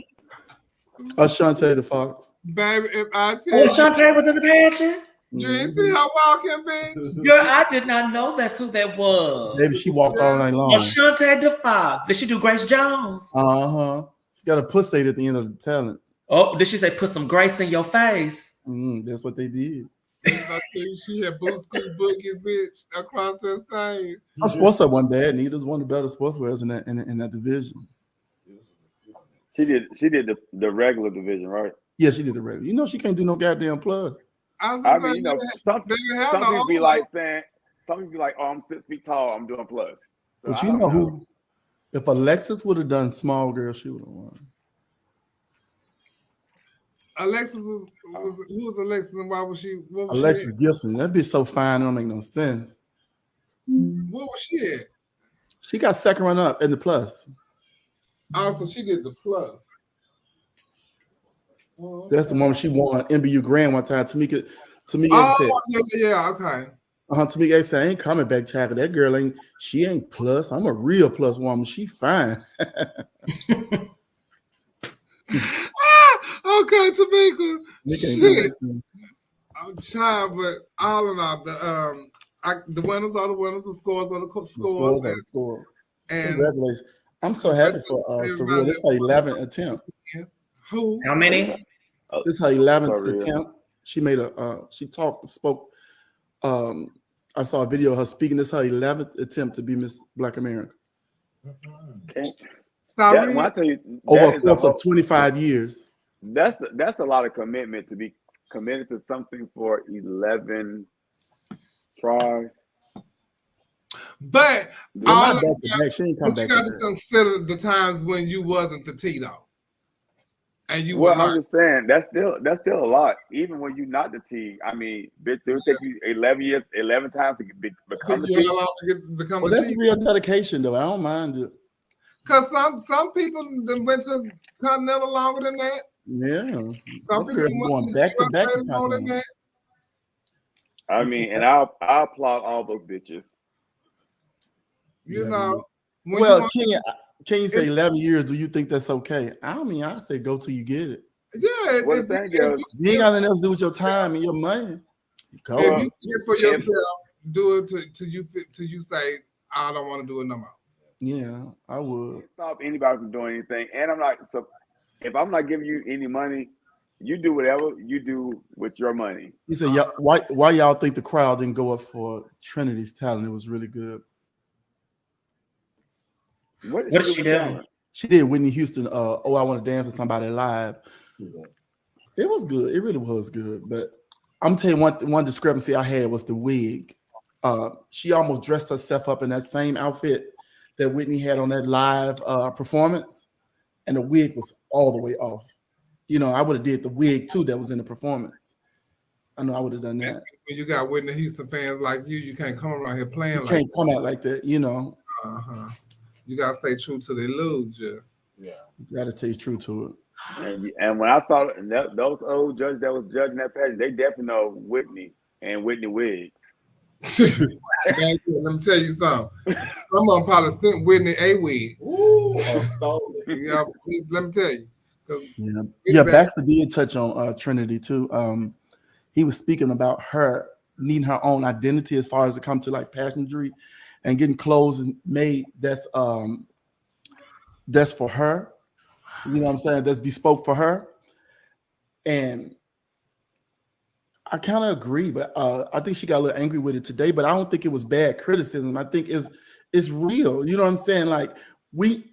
Ashante the Fox. Baby, if I tell you. Ashante was in the pageant? You ain't see her walking, bitch? Girl, I did not know that's who that was. Maybe she walked all night long. Ashante the Fox. Did she do Grace Jones? Uh-huh. She got a pussy at the end of the talent. Oh, did she say put some grace in your face? That's what they did. She had Booski Boogie, bitch, across the stage. Her sportswear wasn't bad. Neither's one of the better sportswears in that division. She did the regular division, right? Yeah, she did the regular. You know she can't do no goddamn plus. I mean, you know, some people be like saying, some people be like, oh, I'm 6 feet tall, I'm doing plus. So But you know who? If Alexis would have done small girl, she would have won. Alexis who was Alexis and why was she? What was Alexis she Gibson, that bitch so fine, it don't make no sense. What was she at? She got second run up in the plus. Oh, so she did the plus. That's the moment she won NBU Grand one time. Tamika said, yeah, okay. Tamika said, I ain't coming back, child. That girl she ain't plus. I'm a real plus woman. She fine. Okay, Tamika. Shit. I'm child, but all in all, the winners are the winners, the scores are the scores. And congratulations. I'm so happy for Surreal. This is her 11th attempt. Who? How many? This is her 11th Surreal. attempt. She made spoke. I saw a video of her speaking. This is her 11th attempt to be Miss Black America. When I tell you, Over a course of 25 years. That's a lot of commitment to be committed to something for 11 tries. But Well, all she ain't come but you back got to to consider the times when you wasn't the T though. And you Well, were I learning. understand. That's still a lot. Even when you're not the T, I mean, bitch, it'll take you 11 times to become the You T. know, become Well, the that's T. real dedication, though. I don't mind it. Because some people done went to Continental longer than that. Yeah. Some Those people girls went going to back to back to USA longer than Continental. that. I mean, and I applaud all those bitches. You know. when Well, you want- can you say 11 years? Do you think that's okay? I say go till you get it. Yeah. Well, the thing is, You ain't got nothing else to do with your time and your money. Go. If you see it for yourself, do it till you say, I don't want to do it no more. Yeah, I would. Stop anybody from doing anything. And I'm not. So if I'm not giving you any money, you do whatever you do with your money. He said, why y'all think the crowd didn't go up for Trinity's talent? It was really good. What did she do? She did Whitney Houston. Oh, I Want to Dance with Somebody Live. It was good. It really was good. But I'm telling you, one discrepancy I had was the wig. She almost dressed herself up in that same outfit that Whitney had on that live performance, and the wig was all the way off. You know, I would have did the wig too that was in the performance. I know I would have done that. When you got Whitney Houston fans like you can't come around here playing You like can't come out like that, you know. You gotta stay true to the lose, Yeah. You gotta stay true to it. And when I saw those old judges that was judging that pageant, they definitely know Whitney and Whitney Wiggs. Thank you. Let me tell you something. Someone probably sent Whitney a wig. Yeah, let me tell you. Yeah, Baxter did touch on Trinity too. He was speaking about her needing her own identity as far as it comes to like pageantry and getting clothes made that's for her. You know what I'm saying? That's bespoke for her. And I kind of agree, but I think she got a little angry with it today, but I don't think it was bad criticism. I think it's real. You know what I'm saying? Like we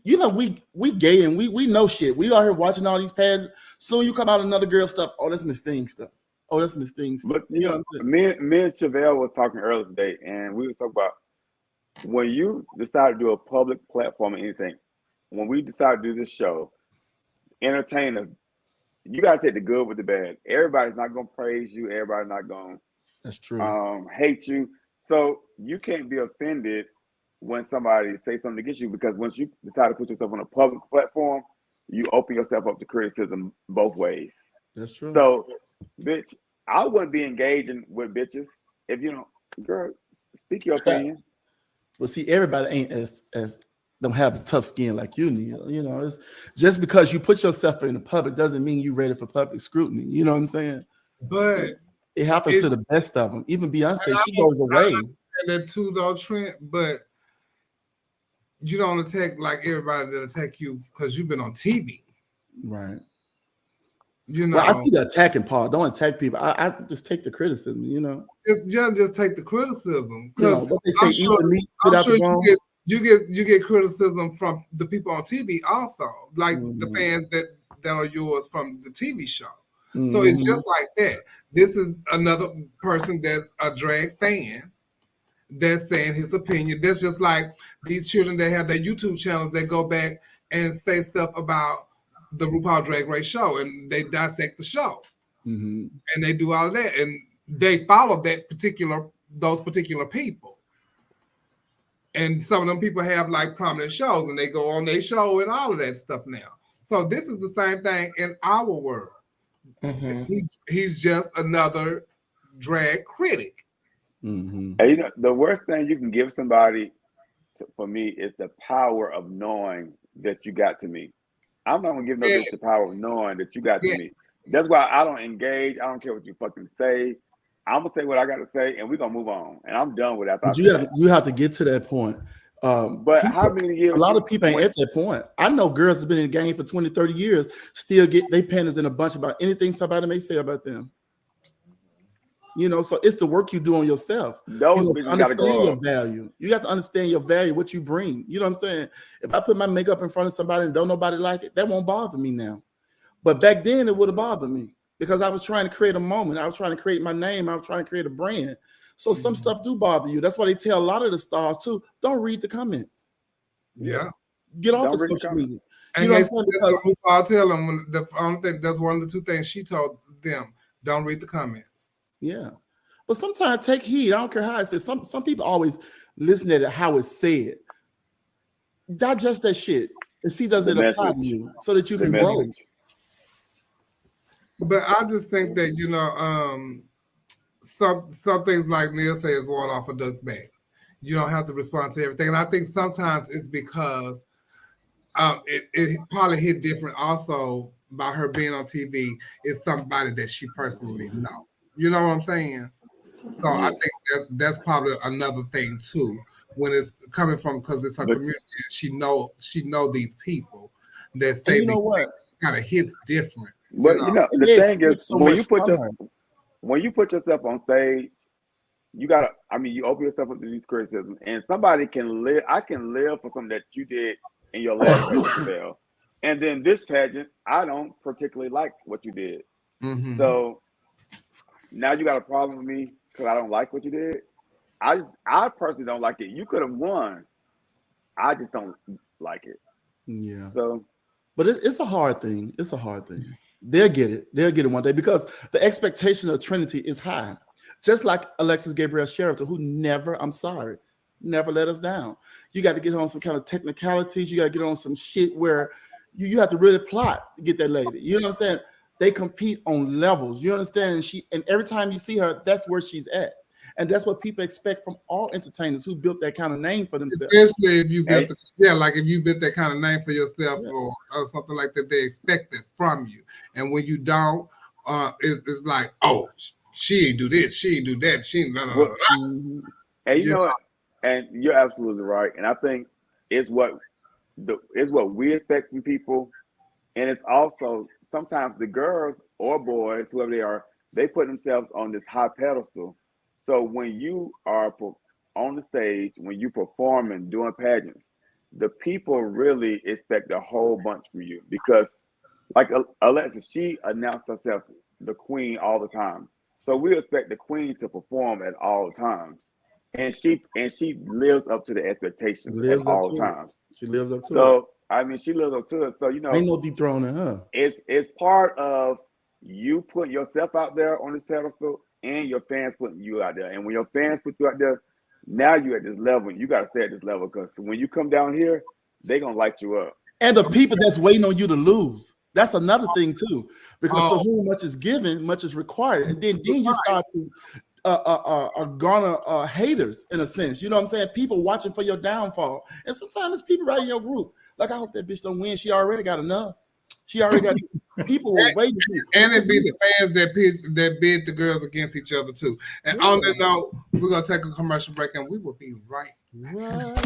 gay and we know shit. We out here watching all these pads. Soon you come out another girl stuff. Oh, that's Miss Thing stuff. Oh, that's Miss Thing stuff. But you know what I'm saying? Me and Chevelle was talking earlier today, and we were talking about when you decide to do a public platform or anything, when we decide to do this show, entertainers, you gotta take the good with the bad. Everybody's not gonna praise you, everybody's not gonna that's true. Hate you. So you can't be offended when somebody says something against you, because once you decide to put yourself on a public platform, you open yourself up to criticism both ways. That's true. So, bitch, I wouldn't be engaging with bitches if you don't, girl, speak your opinion. But see, everybody ain't as don't have a tough skin like you, Neil. You know, it's just because you put yourself in the public doesn't mean you're ready for public scrutiny. You know what I'm saying? But it happens to the best of them. Even Beyonce, she goes away. And that too, though, Trent. But you don't attack like everybody that attack you because you've been on TV, right? You know, well, I see the attacking part. Don't attack people. I just take the criticism. You know, just take the criticism. You know, what they say, eat the meat, spit out the bone. You get criticism from the people on TV also, like the fans that are yours from the TV show. So it's just like that. This is another person that's a drag fan that's saying his opinion. That's just like these children that have their YouTube channels that go back and say stuff about the RuPaul Drag Race show, and they dissect the show, and they do all of that, and they follow those particular people. And some of them people have like prominent shows, and they go on their show and all of that stuff now. So this is the same thing in our world. He's just another drag critic. And you know, the worst thing you can give somebody, for me, is the power of knowing that you got to me. I'm not gonna give no bitch the power of knowing that you got to me. That's why I don't engage. I don't care what you fucking say. I'm gonna say what I gotta say, and we're gonna move on. And I'm done with that. But you have to get to that point But how many years? A lot of people ain't at that point. I know girls have been in the game for 20, 30 years, still get their panties in a bunch about anything somebody may say about them. You know, so it's the work you do on yourself. Understand your value. You have to understand your value, what you bring. You know what I'm saying? If I put my makeup in front of somebody and don't nobody like it, that won't bother me now. But back then it would have bothered me because I was trying to create a moment. I was trying to create my name. I was trying to create a brand. So some stuff do bother you. That's why they tell a lot of the stars too, don't read the comments. Yeah. Get off of social media. And you know what I'm saying? Because I'll tell them the only thing, that's one of the two things she told them, don't read the comments. Yeah. But sometimes take heed. I don't care how it says. Some people always listen at it how it's said. Digest that shit and see does it apply to you so that you can grow. But I just think that, you know, some things like Neil says water off a duck's back. You don't have to respond to everything. And I think sometimes it's because it probably hit different also by her being on TV. It's somebody that she personally knows. You know what I'm saying? So I think that's probably another thing too, when it's coming from, because it's her community. She know these people that say, you know what, kind of hits different. But you know, the thing is, when you put yourself on stage, you gotta. I mean, you open yourself up to these criticisms, and somebody can live. I can live for something that you did in your last pageant, and then this pageant, I don't particularly like what you did. Mm-hmm. So now you got a problem with me because I don't like what you did. I personally don't like it. You could have won. I just don't like it. Yeah. So, but it's a hard thing. It's a hard thing. They'll get it. They'll get it one day because the expectation of Trinity is high. Just like Alexis Gabriel Sheraton, who never let us down. You got to get on some kind of technicalities. You got to get on some shit where you have to really plot to get that lady. You know what I'm saying? They compete on levels. You understand? And every time you see her, that's where she's at. And that's what people expect from all entertainers who built that kind of name for themselves. Especially if you built like if you built that kind of name for yourself or something like that, they expect it from you. And when you don't, it's like, oh, she ain't do this, she ain't do that, she ain't blah, blah, blah, blah. And you know what? And you're absolutely right. And I think it's what we expect from people. And it's also sometimes the girls or boys, whoever they are, they put themselves on this high pedestal. So when you are on the stage, when you perform and doing pageants, the people really expect a whole bunch from you because, like Alexis, she announced herself the queen all the time. So we expect the queen to perform at all times, and she lives up to the expectations at all times. She lives up to it. So I mean, she lives up to it. So you know, ain't no dethroning her. It's part of you putting yourself out there on this pedestal. And your fans putting you out there. And when your fans put you out there, now you're at this level. You got to stay at this level because when you come down here, they're going to light you up. And the people that's waiting on you to lose. That's another thing, too. Because to whom much is given, much is required. And then you start to garner haters, in a sense. You know what I'm saying? People watching for your downfall. And sometimes it's people right in your group. Like, I hope that bitch don't win. She already got enough. She already got people will wait to see. And it be the fans that bid the girls against each other too. And on that note, we're gonna take a commercial break and we will be right back.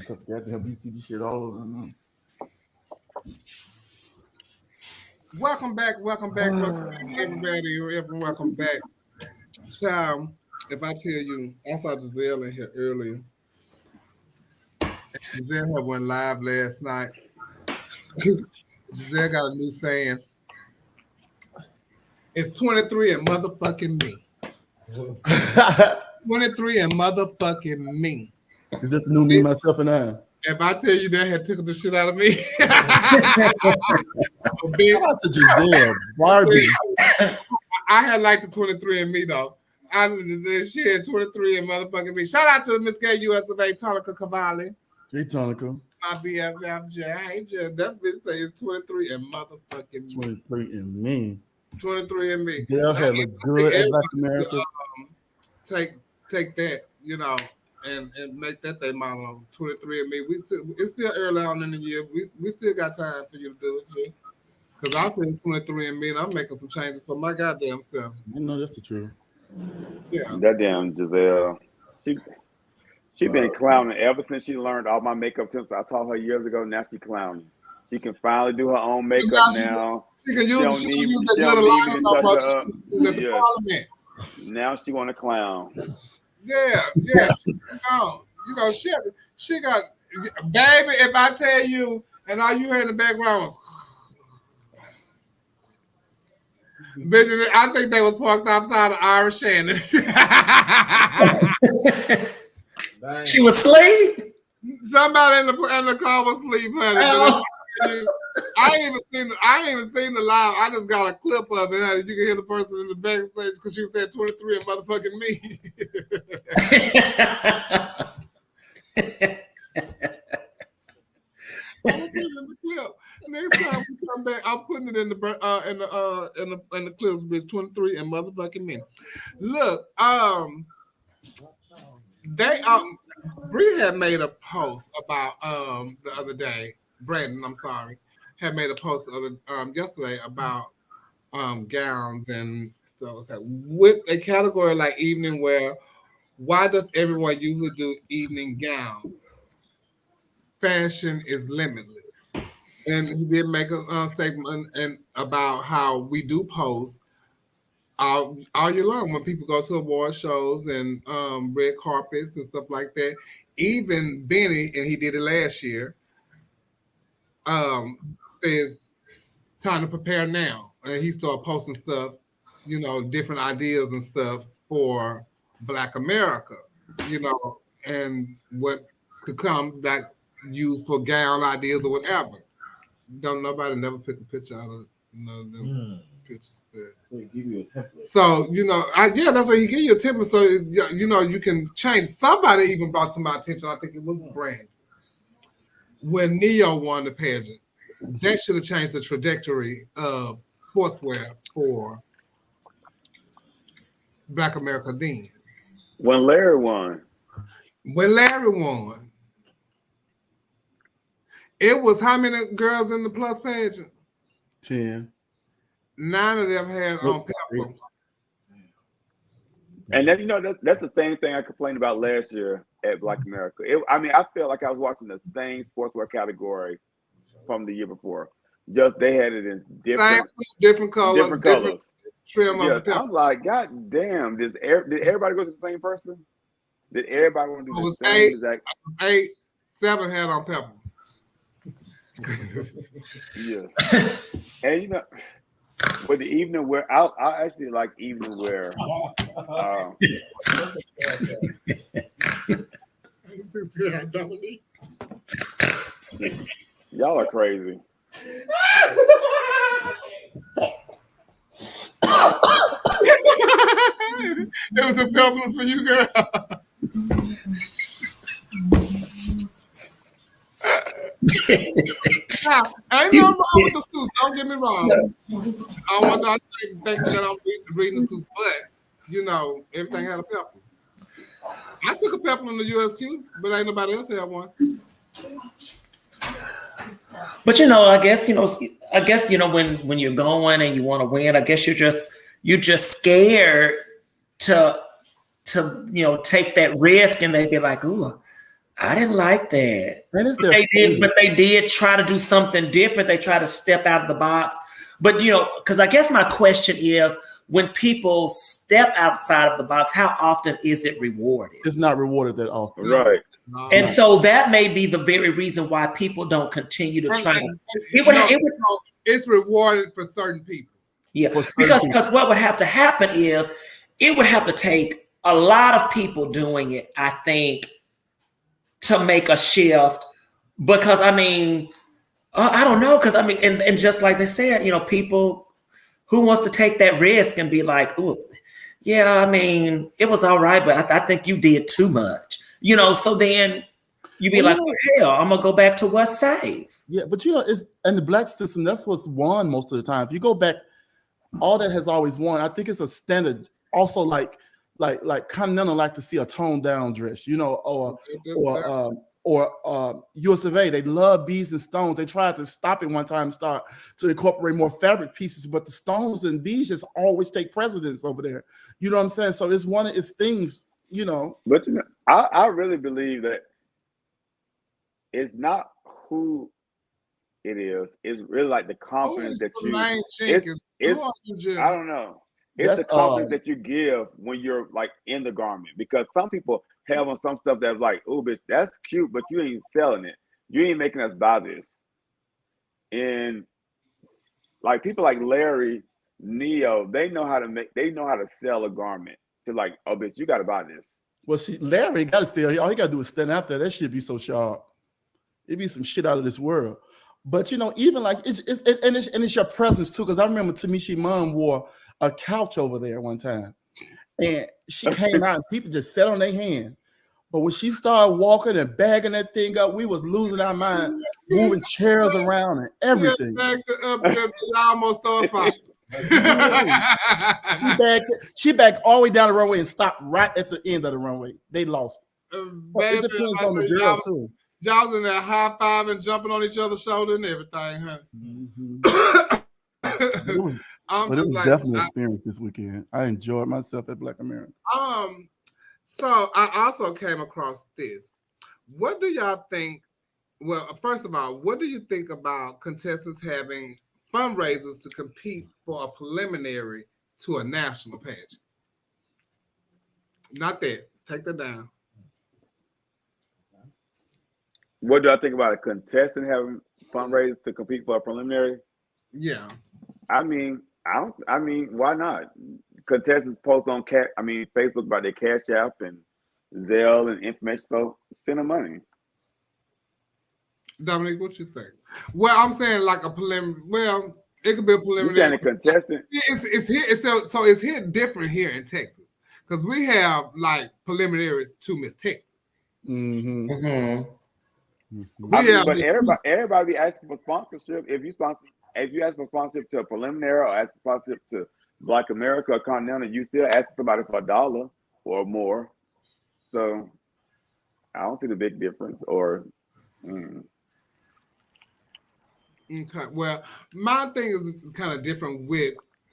cut the goddamn BCG shit all over. Welcome back, everybody. Welcome back. If I tell you, I saw Giselle in here earlier. Giselle had went live last night. Giselle got a new saying. It's 23 and motherfucking me. 23 and motherfucking me. Is that the new me, myself, and I? If I tell you that had tickled the shit out of me. Shout out to Giselle, Barbie. I had like the 23 and me though. She had 23 and motherfucking me. Shout out to Miss Gay US of A, Tonica Cavalli. Hey, Tonica. My BFF, hey, that bitch say it's 23 and motherfucking me. 23 and me. 23 and me. Giselle had looked good at Black America. Take that, you know, and make that their motto. 23 and me. It's still early on in the year. We still got time for you to do it, G. Because I feel 23 and me, and I'm making some changes for my goddamn self. You know that's the truth. Yeah. That damn Giselle. She been clowning ever since she learned all my makeup tips I taught her years ago. Now she clowning. She can finally do her own makeup now. She can use the little liner no more. Now she want to clown. Yeah. You know, she got, baby, if I tell you, and all you hear in the background, bitch, I think they was parked outside of Irish Shannon. She was asleep? Somebody in the car was asleep, honey. Oh. I ain't even seen the live. I just got a clip of it. Honey. You can hear the person in the backstage because she said 23 and motherfucking me. I'm putting it in the clip. Next time we come back, I'm putting it in the clips, bitch. 23 and motherfucking me. Look, Bree had made a post about the other day. Brandon, I'm sorry, had made a post yesterday about gowns and stuff. Okay. With a category like evening wear, why does everyone usually do evening gown? Fashion is limitless. And he did make a statement about how we do post all year long when people go to award shows and red carpets and stuff like that. Even Benny, and he did it last year, says time to prepare now. And he started posting stuff, you know, different ideas and stuff for Black America, you know, and what could come back used for gown ideas or whatever. Don't nobody never pick a picture out of them pictures there. So he give you a template. So, you know, that's why he give you a template so, you know, you can change. Somebody even brought to my attention, I think it was Brandon, when Neo won the pageant. That should have changed the trajectory of sportswear for Black America then. When Larry won. It was how many girls in the plus pageant? 10. 9 of them had on peplums. And then, you know, that's the same thing I complained about last year at Black America. I felt like I was watching the same sportswear category from the year before. Just they had it in different colors. Different trim of the pepper. I'm like, God damn, did everybody go to the same person? Did everybody want to do the same exact? 7 had on peppers. Yes. And you know, with the evening wear, I actually like evening wear. Y'all are crazy. It was a peplums for you, girl. Now, ain't nothing wrong with the suits. Don't get me wrong. I don't want y'all to think that I'm reading the suits, but you know, everything had a peplum. I took a peplum in the USQ, but ain't nobody else had one. But you know, I guess you know when you're going and you want to win, I guess you're just scared to you know take that risk, and they be like, ooh, I didn't like that. And it's But they did try to do something different. They tried to step out of the box. But, because I guess my question is, when people step outside of the box, how often is it rewarded? It's not rewarded that often. Right. And so that may be the very reason why people don't continue to try. It's rewarded for certain people. Yeah, because what would have to happen is it would have to take a lot of people doing it, I think, to make a shift. Because I don't know. Because and just like they said, people who wants to take that risk and be like, oh, yeah, it was all right, but I think you did too much. So then you be like, oh, hell, I'm gonna go back to what's safe. Yeah, but it's in the black system, that's what's won most of the time. If you go back, all that has always won. I think it's a standard. Also, like Continental like to see a toned down dress, or US of A. They love beads and stones. They tried to stop it one time, start to incorporate more fabric pieces, but the stones and beads just always take precedence over there. You know what I'm saying? So it's one of its things. But I really believe that it's not who it is. It's really like the confidence that you. I don't know. It's the confidence that you give when you're like in the garment, because some people have on some stuff that's like, oh, bitch, that's cute, but you ain't selling it. You ain't making us buy this. And like people like Larry, Neo, they know how to sell a garment. To like, oh, bitch, you got to buy this. Well, see, Larry got to say, all he got to do is stand out there. That shit be so sharp. It'd be some shit out of this world. But even like it's your presence too. Because I remember Tamisha Mom wore a couch over there one time, and she came out and people just sat on their hands. But when she started walking and bagging that thing up, we was losing our mind, moving chairs around and everything. Almost started fighting. She backed all the way down the runway and stopped right at the end of the runway. They lost it. It depends on the girl too. Y'all was in there high fiving, jumping on each other's shoulder and everything, huh? It was definitely an experience this weekend. I enjoyed myself at Black America. So I also came across this. What do y'all think? Well, first of all, what do you think about contestants having fundraisers to compete for a preliminary to a national pageant? Not that. Take that down. What do I think about a contestant having fundraisers to compete for a preliminary? Yeah. Why not? Contestants post on Facebook about their Cash App and Zelle and information, so send them money. Dominique, what you think? Well, I'm saying like a preliminary. Well, it could be a preliminary. You saying a contestant? It's here. So it's here different here in Texas because we have like preliminaries to Miss Texas. Mm-hmm. Mm-hmm. But everybody be asking for sponsorship. If you ask for sponsorship to a preliminary or ask for sponsorship to Black America or Continental, you still ask somebody for $1 or more. So I don't see the big difference. Okay. Well, my thing is kind of different with,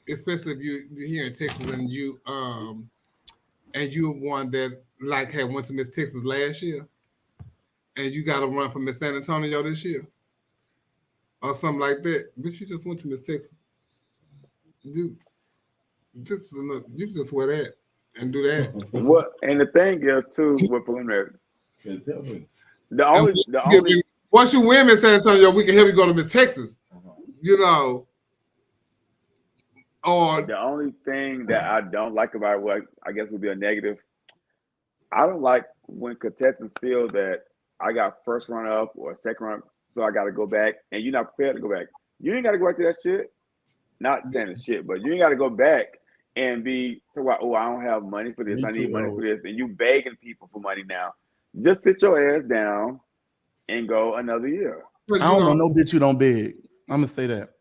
especially if you're here in Texas and you one that like had went to Miss Texas last year. And you got to run for Miss San Antonio this year, or something like that. But you just went to Miss Texas. You can just wear that and do that. What? And the thing is too with preliminary. The only once you win Miss San Antonio, we can help you go to Miss Texas. Or the only thing that I don't like about what I guess would be a negative. I don't like when contestants feel that I got first run up or second run, so I got to go back, and you're not prepared to go back. You ain't got to go back to that shit. Not saying the shit, but you ain't got to go back and be I don't have money for this. I need money for this, and you begging people for money now. Just sit your ass down and go another year. I don't know no bitch who don't beg. I'm gonna say that.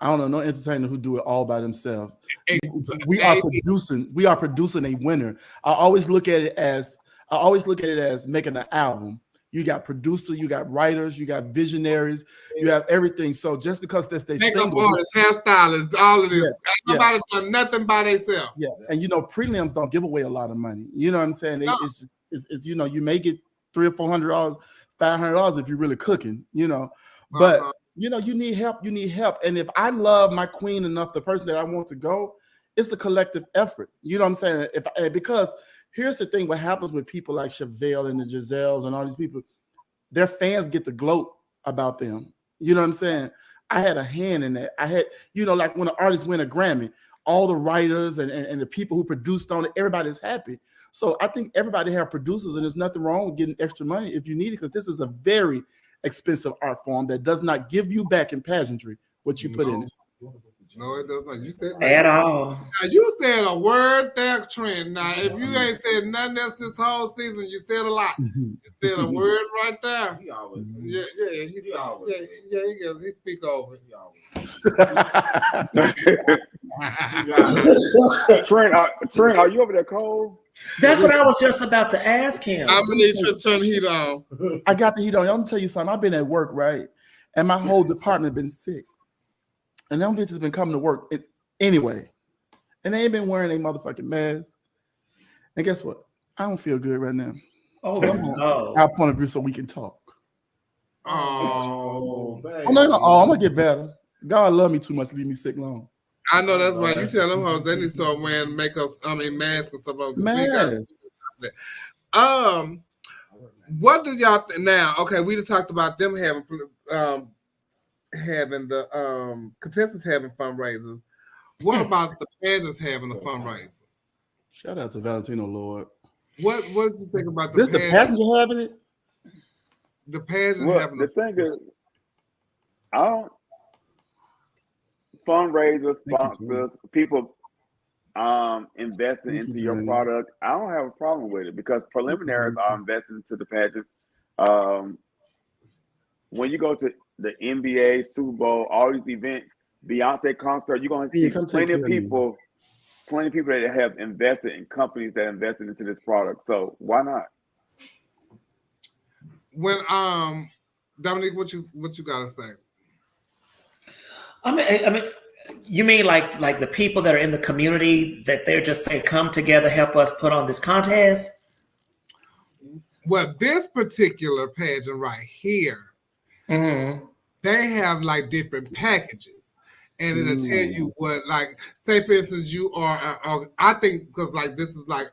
I don't know no entertainer who do it all by themselves. We are producing a winner. I always look at it as making an album. You got producer, you got writers, you got visionaries, you have everything. So just because that's their single, hairstylists, all of this, nobody done nothing by themselves. Yeah, and prelims don't give away a lot of money. You know what I'm saying? It's you may get $300 or $400, $500 if you're really cooking, you know. But you know, you need help. You need help. And if I love my queen enough, the person that I want to go, it's a collective effort. You know what I'm saying? Because here's the thing: what happens with people like Chevelle and the Giselles and all these people, their fans get to gloat about them. You know what I'm saying? I had a hand in that. I had, you know, like when an artist win a Grammy, all the writers and the people who produced on it, everybody's happy. So I think everybody have producers, and there's nothing wrong with getting extra money if you need it, because this is a very expensive art form that does not give you back in pageantry what you put in it. No, it does not. You said at all. Now, you said a word there, Trent. Now, if you ain't said nothing else this whole season, you said a lot. You said a word right there. He always he speak over. Trent, are you over there cold? That's what I was just about to ask him. I'm gonna need you to turn the heat on. I got the heat on. I'm gonna tell you something. I've been at work, right? And my whole department been sick. And them bitches been coming to work anyway. And they ain't been wearing a motherfucking mask. And guess what? I don't feel good right now. Oh, no. Our point of view so we can talk. Oh, no, I'm gonna get better. God love me too much to leave me sick long. I know that's why you tell them hoes they need to start wearing masks and stuff. Masks. What do y'all now? Okay, we just talked about them having the contestants having fundraisers. What about the pageants having a fundraiser? Shout out to Valentino Lord. What did you think about the pageants having it? The pageants having the thing is, I don't fundraisers, sponsors, people investing into your product. I don't have a problem with it because preliminaries are investing into the pageant. When you go to the NBA, Super Bowl, all these events, Beyonce concert, you're going to see plenty of people that have invested in companies that invested into this product. So why not? When Dominique, what you gotta say? I mean, you mean like the people that are in the community that they're just saying, come together, help us put on this contest? Well, this particular pageant right here, they have like different packages, and it'll tell you what, like, say for instance, you are. I think because like this is like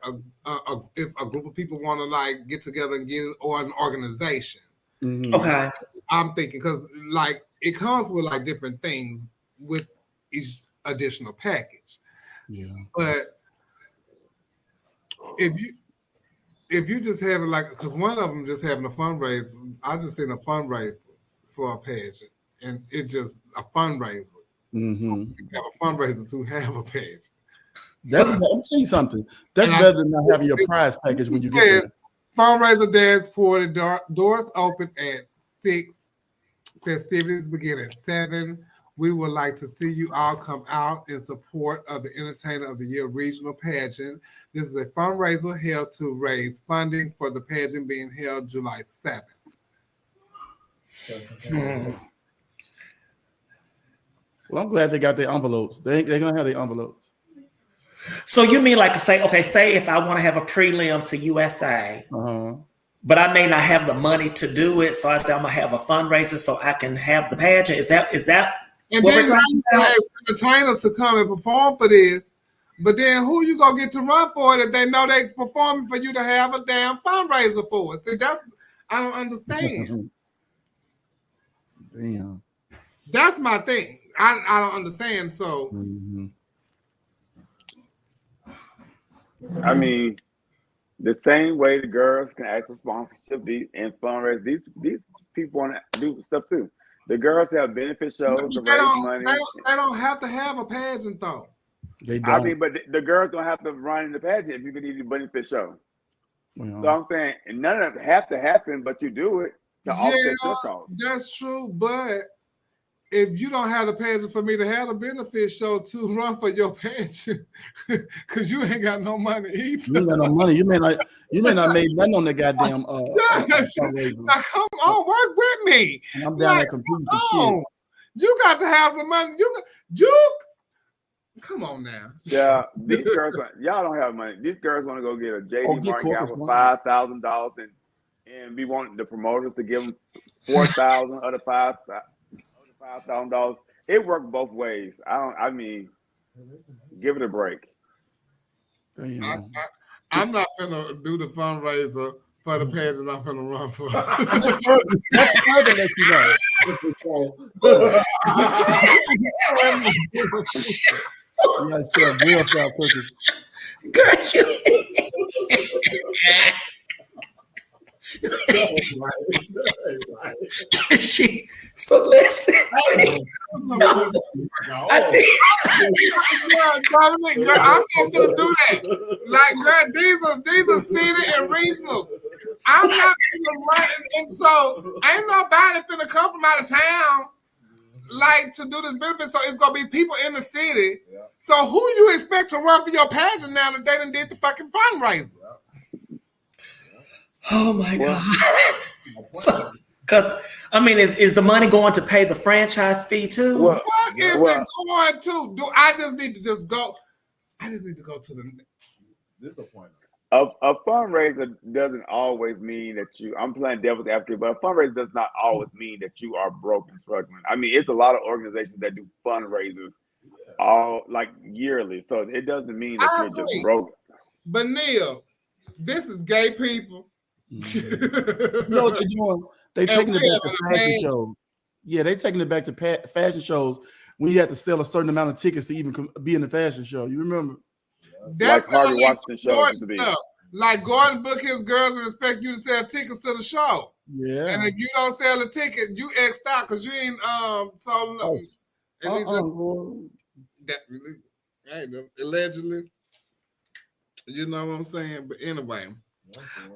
if a group of people want to like get together and get or an organization. Okay, I'm thinking because like it comes with like different things with each additional package. Yeah, but if you just have it like, because one of them just having a fundraiser, I just seen a fundraiser for a pageant, and it's just a fundraiser. So you have a fundraiser to have a pageant. Let me tell you something. That's better than not having your prize package when you get there. Fundraiser dance party, doors open at 6. Festivities begin at 7. We would like to see you all come out in support of the Entertainer of the Year regional pageant. This is a fundraiser held to raise funding for the pageant being held July 7th. Well, I'm glad they got their envelopes. They're gonna have their envelopes. So you mean like say if I want to have a prelim to USA, but I may not have the money to do it, so I say I'm gonna have a fundraiser so I can have the pageant. Is that and what then we're talking about? Entertainers to come and perform for this, but then who you gonna get to run for it if they know they performing for you to have a damn fundraiser for it? See, that's I don't understand. Damn. That's my thing. I don't understand. So I mean, the same way the girls can ask for sponsorship and fundraise, these people want to do stuff too. The girls have benefit shows to raise money. They don't have to have a pageant though. They don't. I mean, but the girls don't have to run in the pageant if you can do a benefit show. So I'm saying, none of it have to happen, but you do it to offset your costs. That's true, but if you don't have the pageant for me to have a benefit show to run for your pageant, because you ain't got no money either. You ain't got no money. You may not make nothing on the goddamn fundraiser. Now come on, work with me. And I'm down there competing for shit. You got to have some money. You come on now. Yeah, these girls, y'all don't have money. These girls want to go get a JD Martin gown for $5,000 and we want the promoters to give them $4,000 other $5,000. It worked both ways. I mean, give it a break. I'm not gonna do the fundraiser for the pageant I'm gonna run for. That's further lets you know. You gotta sell real style cookies. Girl, so listen. Dominic, girl, I'm not gonna do that. Like, girl, these are city and regional. I'm not gonna run, and so ain't nobody finna come from out of town like to do this benefit. So it's gonna be people in the city. Yeah. So who you expect to run for your pageant now that they done did the fucking fundraiser? Oh my God. So, because I mean, is the money going to pay the franchise fee too? What is it going to? Do I just need to go? I just need to go to the disappointment. A fundraiser doesn't always mean that I'm playing devil's advocate, but a fundraiser does not always mean that you are broke and struggling. I mean, it's a lot of organizations that do fundraisers all like yearly. So it doesn't mean that you're just broke. But Neil, this is gay people. You know what they're doing? They're taking it back to fashion shows. Yeah, they're taking it back to fashion shows when you have to sell a certain amount of tickets to even be in the fashion show. You remember? That's like Harvey Washington shows to be. Like Gordon book his girls and expect you to sell tickets to the show. Yeah. And if you don't sell a ticket, you X'd out because you ain't sold nothing. Allegedly. You know what I'm saying? But anyway.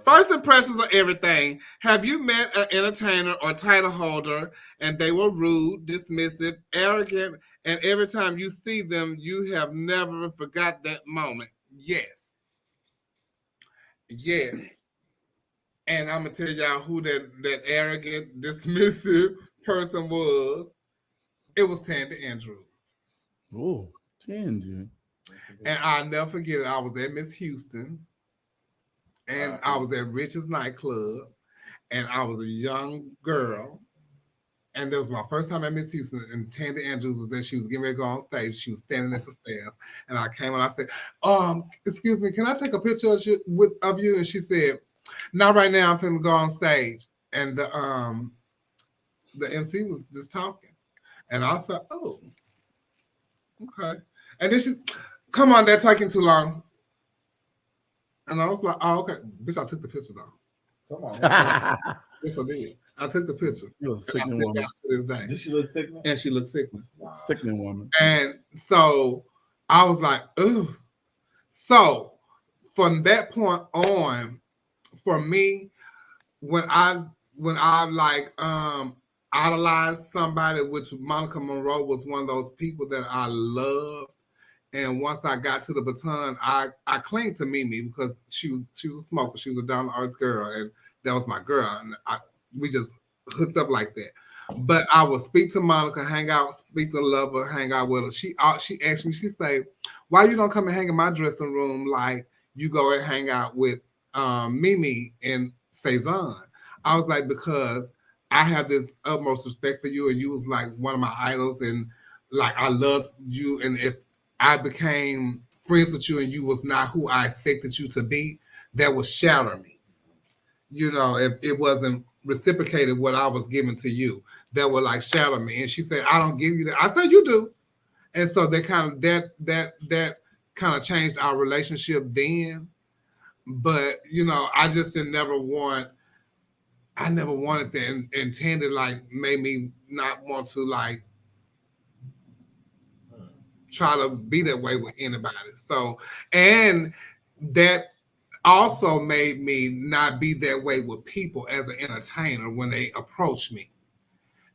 First impressions of everything. Have you met an entertainer or title holder and they were rude, dismissive, arrogant, and every time you see them, you have never forgot that moment? Yes. Yes. And I'm going to tell y'all who that arrogant, dismissive person was. It was Tandy Andrews. Oh, Tandy. And I'll never forget it. I was at Miss Houston. And I was at Rich's nightclub, and I was a young girl, and that was my first time at Miss Houston, and Tandy Andrews was there. She was getting ready to go on stage. She was standing at the stairs, and I came and I said, excuse me, can I take a picture of you? And she said, not right now, I'm finna go on stage. And the MC was just talking, and I thought, oh, okay. And then she, come on, they're taking too long. And I was like, oh, okay. Bitch, I took the picture, though. Come on. Yes, I did. I took the picture. You was a sickening woman. To this day. Did she look sickening? And she looked sickening. Sickening woman. And so I was like, ooh. So from that point on, for me, when I like idolized somebody, which Monica Monroe was one of those people that I loved. And once I got to the baton, I clinged to Mimi because she was a smoker. She was a down-to-earth girl, and that was my girl. And we just hooked up like that. But I would speak to Monica, hang out, speak to Lover, hang out with her. She asked me, she said, why you don't come and hang in my dressing room like you go and hang out with Mimi and Cezanne? I was like, because I have this utmost respect for you, and you was like one of my idols, and like I loved you, and if I became friends with you and you was not who I expected you to be, that would shatter me. You know, if it wasn't reciprocated what I was giving to you, that would like shatter me. And she said, I don't give you that. I said, you do. And so that kind of changed our relationship then. But, you know, I just never wanted that. And Tandy like made me not want to like try to be that way with anybody. So, and that also made me not be that way with people as an entertainer when they approach me.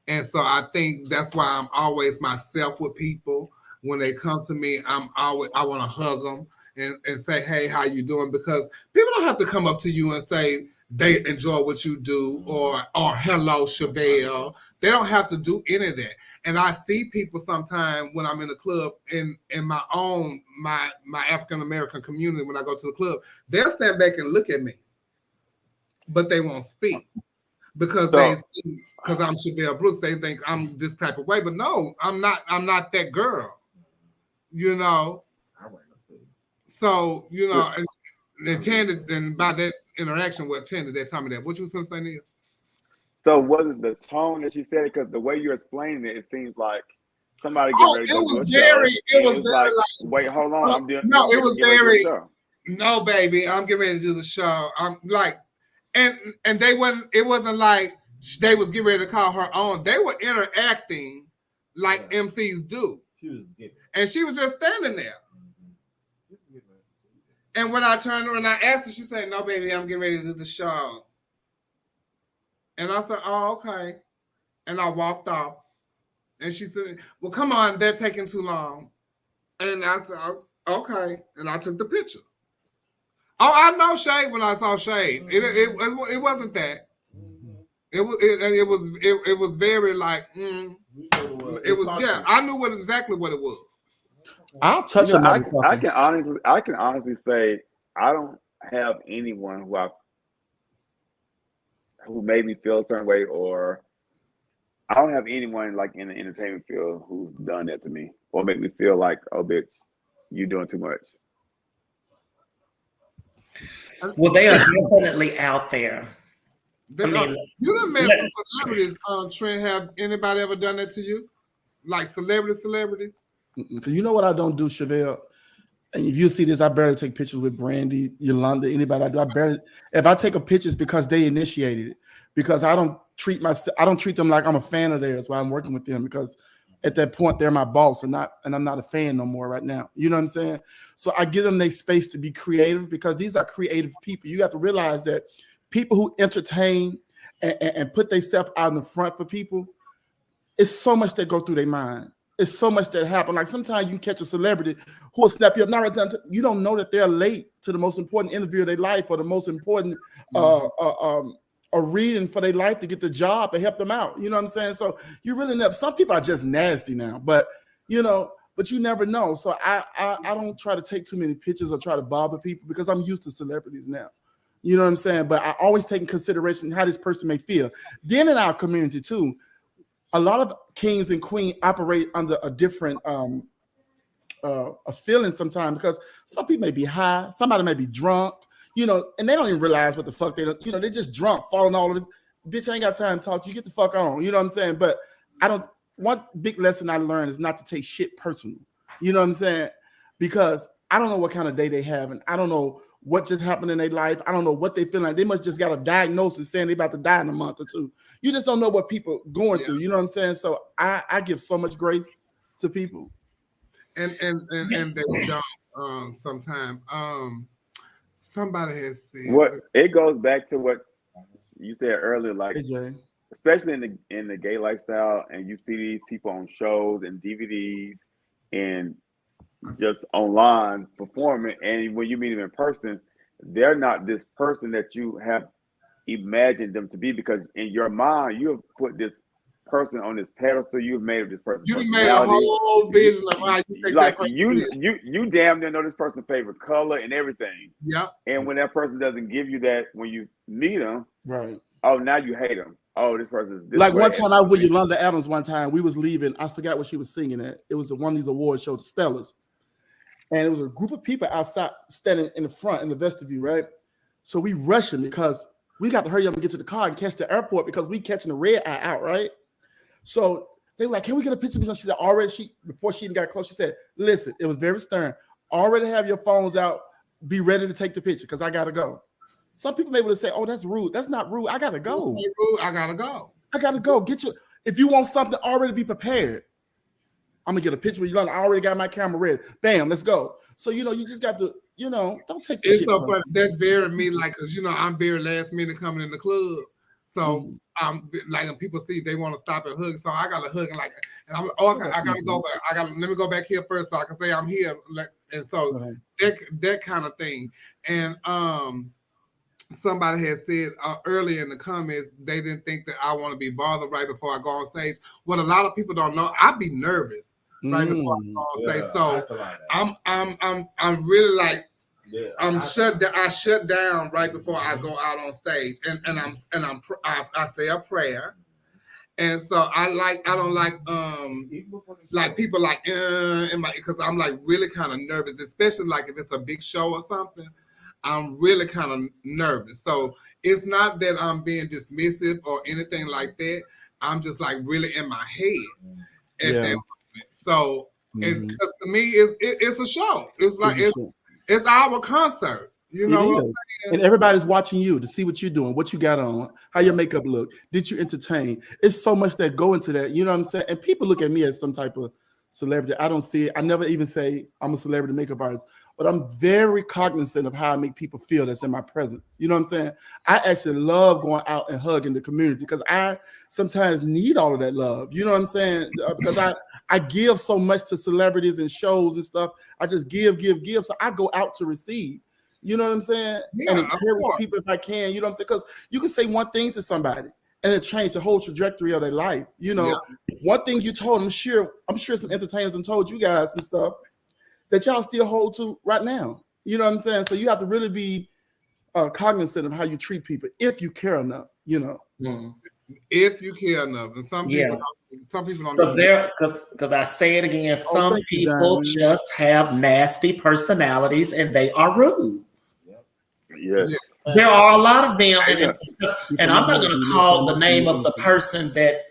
And so I think that's why I'm always myself with people. When they come to me, I want to hug them and say, hey, how you doing? Because people don't have to come up to you and say they enjoy what you do or hello, Chevelle. They don't have to do any of that. And I see people sometimes when I'm in the club in my African-American community, when I go to the club, they'll stand back and look at me. but they won't speak because because I'm Chevelle Brooks. They think I'm this type of way, but no, I'm not. I'm not that girl. You know. So you know, and Tandy, and by that interaction with Tandy, they told me that. What you was gonna say, Neil? So was it the tone that she said it? Because the way you're explaining it, it seems like somebody getting ready to go to a show. It was very like, wait, hold on, I'm doing. No, it was very. No, baby, I'm getting ready to do the show. I'm like, and they wasn't. It wasn't like they was getting ready to call her on. They were interacting like MCs do, and she was just standing there. And when I turned her and I asked her, she said, "No, baby, I'm getting ready to do the show." And I said, "Oh, okay." And I walked off. And she said, "Well, come on, they're taking too long." And I said, "Oh, okay." And I took the picture. Oh, I know Shade when I saw Shade. It wasn't that. It was very like it was I knew exactly what it was. I'll touch on I can honestly say I don't have anyone who made me feel a certain way, or I don't have anyone like in the entertainment field who's done that to me or make me feel like, oh, bitch, you doing too much. Well, they are definitely out there. You done met some celebrities, Trent. Have anybody ever done that to you? Like celebrities? You know what I don't do, Chevelle? And if you see this, I barely take pictures with Brandy, Yolanda, anybody I do. If I take a picture, it's because they initiated it. Because I don't treat them like I'm a fan of theirs while I'm working with them, because at that point they're my boss and I'm not a fan no more right now. You know what I'm saying? So I give them their space to be creative, because these are creative people. You have to realize that people who entertain and put themselves out in the front for people, it's so much that go through their mind. It's so much that happen. Like sometimes you can catch a celebrity who will snap you up. Not right down to, you don't know that they're late to the most important interview of their life, or the most important a reading for their life to get the job to help them out. You know what I'm saying? So you really never. Some people are just nasty now, but you never know. So I don't try to take too many pictures or try to bother people, because I'm used to celebrities now. You know what I'm saying? But I always take in consideration how this person may feel. Then in our community too, a lot of kings and queens operate under a different a feeling sometimes, because some people may be high, somebody may be drunk, and they don't even realize what the fuck they're just drunk, falling all of this. Bitch, I ain't got time to talk to you. Get the fuck on. You know what I'm saying? But one big lesson I learned is not to take shit personal. You know what I'm saying? Because I don't know what kind of day they have, and I don't know what just happened in their life. I don't know what they feel like. They must just got a diagnosis saying they're about to die in a month or two. You just don't know what people going through. You know what I'm saying? So I give so much grace to people. And they don't sometimes. Somebody has said what it goes back to what you said earlier, like AJ, especially in the gay lifestyle, and you see these people on shows and DVDs and just online performing, and when you meet them in person, they're not this person that you have imagined them to be, because in your mind you have put this person on this pedestal. You've made of this person. You made a whole vision of how you think like that you damn near know this person's favorite color and everything. Yeah. And when that person doesn't give you that when you meet them, right? Oh, now you hate them. Oh, this person is this like way. one time I was with Yolanda Adams. One time we was leaving. I forgot what she was singing at. It was one of these award shows, Stellars. And it was a group of people outside standing in the front in the vestibule, right? So we rushing because we got to hurry up and get to the car and catch the airport, because we catching the red eye out, right? So they were like, "Can we get a picture?" She said, before she even got close, she said, "Listen, it was very stern. Already have your phones out. Be ready to take the picture, because I got to go." Some people may be able to say, "Oh, that's rude." That's not rude. I got to go. I got to go. I got to go. If you want something, already be prepared. I'm going to get a picture with you. I already got my camera ready. Bam, let's go. So, you just got to, don't take the shit. So funny. That's very me, like, because, I'm very last minute coming in the club. So, like, when people see, they want to stop and hug. So I got to hug and like, and I'm, I got to go back. Let me go back here first so I can say I'm here. And so that kind of thing. And somebody had said earlier in the comments, they didn't think that I want to be bothered right before I go on stage. What a lot of people don't know, I be nervous right before I go on stage. So I'm really like I shut down right before I go out on stage, and I say a prayer. And so I don't like people like because I'm like really kind of nervous, especially like if it's a big show or something. I'm really kind of nervous. So it's not that I'm being dismissive or anything like that. I'm just like really in my head at that moment. So because to me it's a show. It's like it's our concert. You know what I'm saying? And everybody's watching you to see what you're doing, what you got on, how your makeup look. Did you entertain? It's so much that go into that. You know what I'm saying? And people look at me as some type of celebrity. I don't see it. I never even say I'm a celebrity makeup artist, but I'm very cognizant of how I make people feel that's in my presence. You know what I'm saying? I actually love going out and hugging the community because I sometimes need all of that love. You know what I'm saying? Because I give so much to celebrities and shows and stuff. I just give. So I go out to receive. You know what I'm saying? Yeah, and encourage people if I can. You know what I'm saying? Because you can say one thing to somebody and it changed the whole trajectory of their life. You know, one thing you told them, I'm sure some entertainers have told you guys some stuff that y'all still hold to right now. You know what I'm saying? So you have to really be cognizant of how you treat people if you care enough. You know, if you care enough, and some people don't. Because I say it again, some people just have nasty personalities and they are rude. Yes. There are a lot of them, and I'm not going to call the name of the person that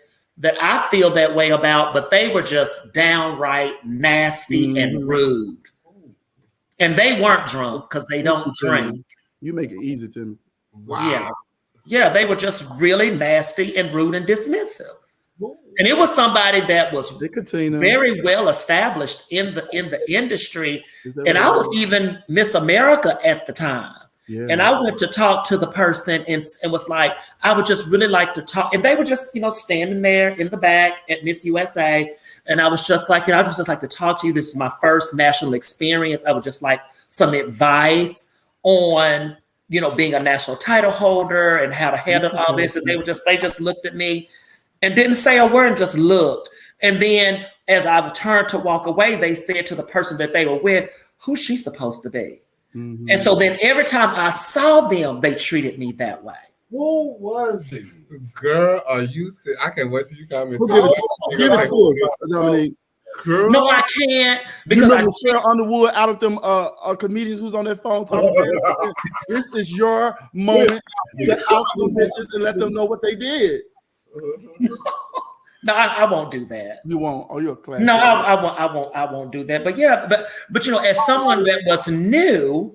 I feel that way about, but they were just downright nasty and rude. And they weren't drunk because they don't drink. You make it easy to me. Wow. Yeah, they were just really nasty and rude and dismissive. And it was somebody that was very well established in the industry. And I was even Miss America at the time. Yeah. And I went to talk to the person and was like, I would just really like to talk. And they were just, standing there in the back at Miss USA. And I was just like, I would just like to talk to you. This is my first national experience. I would just like some advice on, being a national title holder and how to handle all this. And they just looked at me and didn't say a word and just looked. And then as I turned to walk away, they said to the person that they were with, who's she supposed to be? Mm-hmm. And so then every time I saw them, they treated me that way. Who was it? Girl, are you sick? I can't wait till you come and give it to us, Dominique. Girl. No, I can't. Because you remember Sarah Underwood out of them comedians who's on their phone talking about this is your moment to out them bitches and let them know what they did. No, I won't do that. You won't? Oh, you're a class. No, I won't do that. But yeah, but as someone that was new,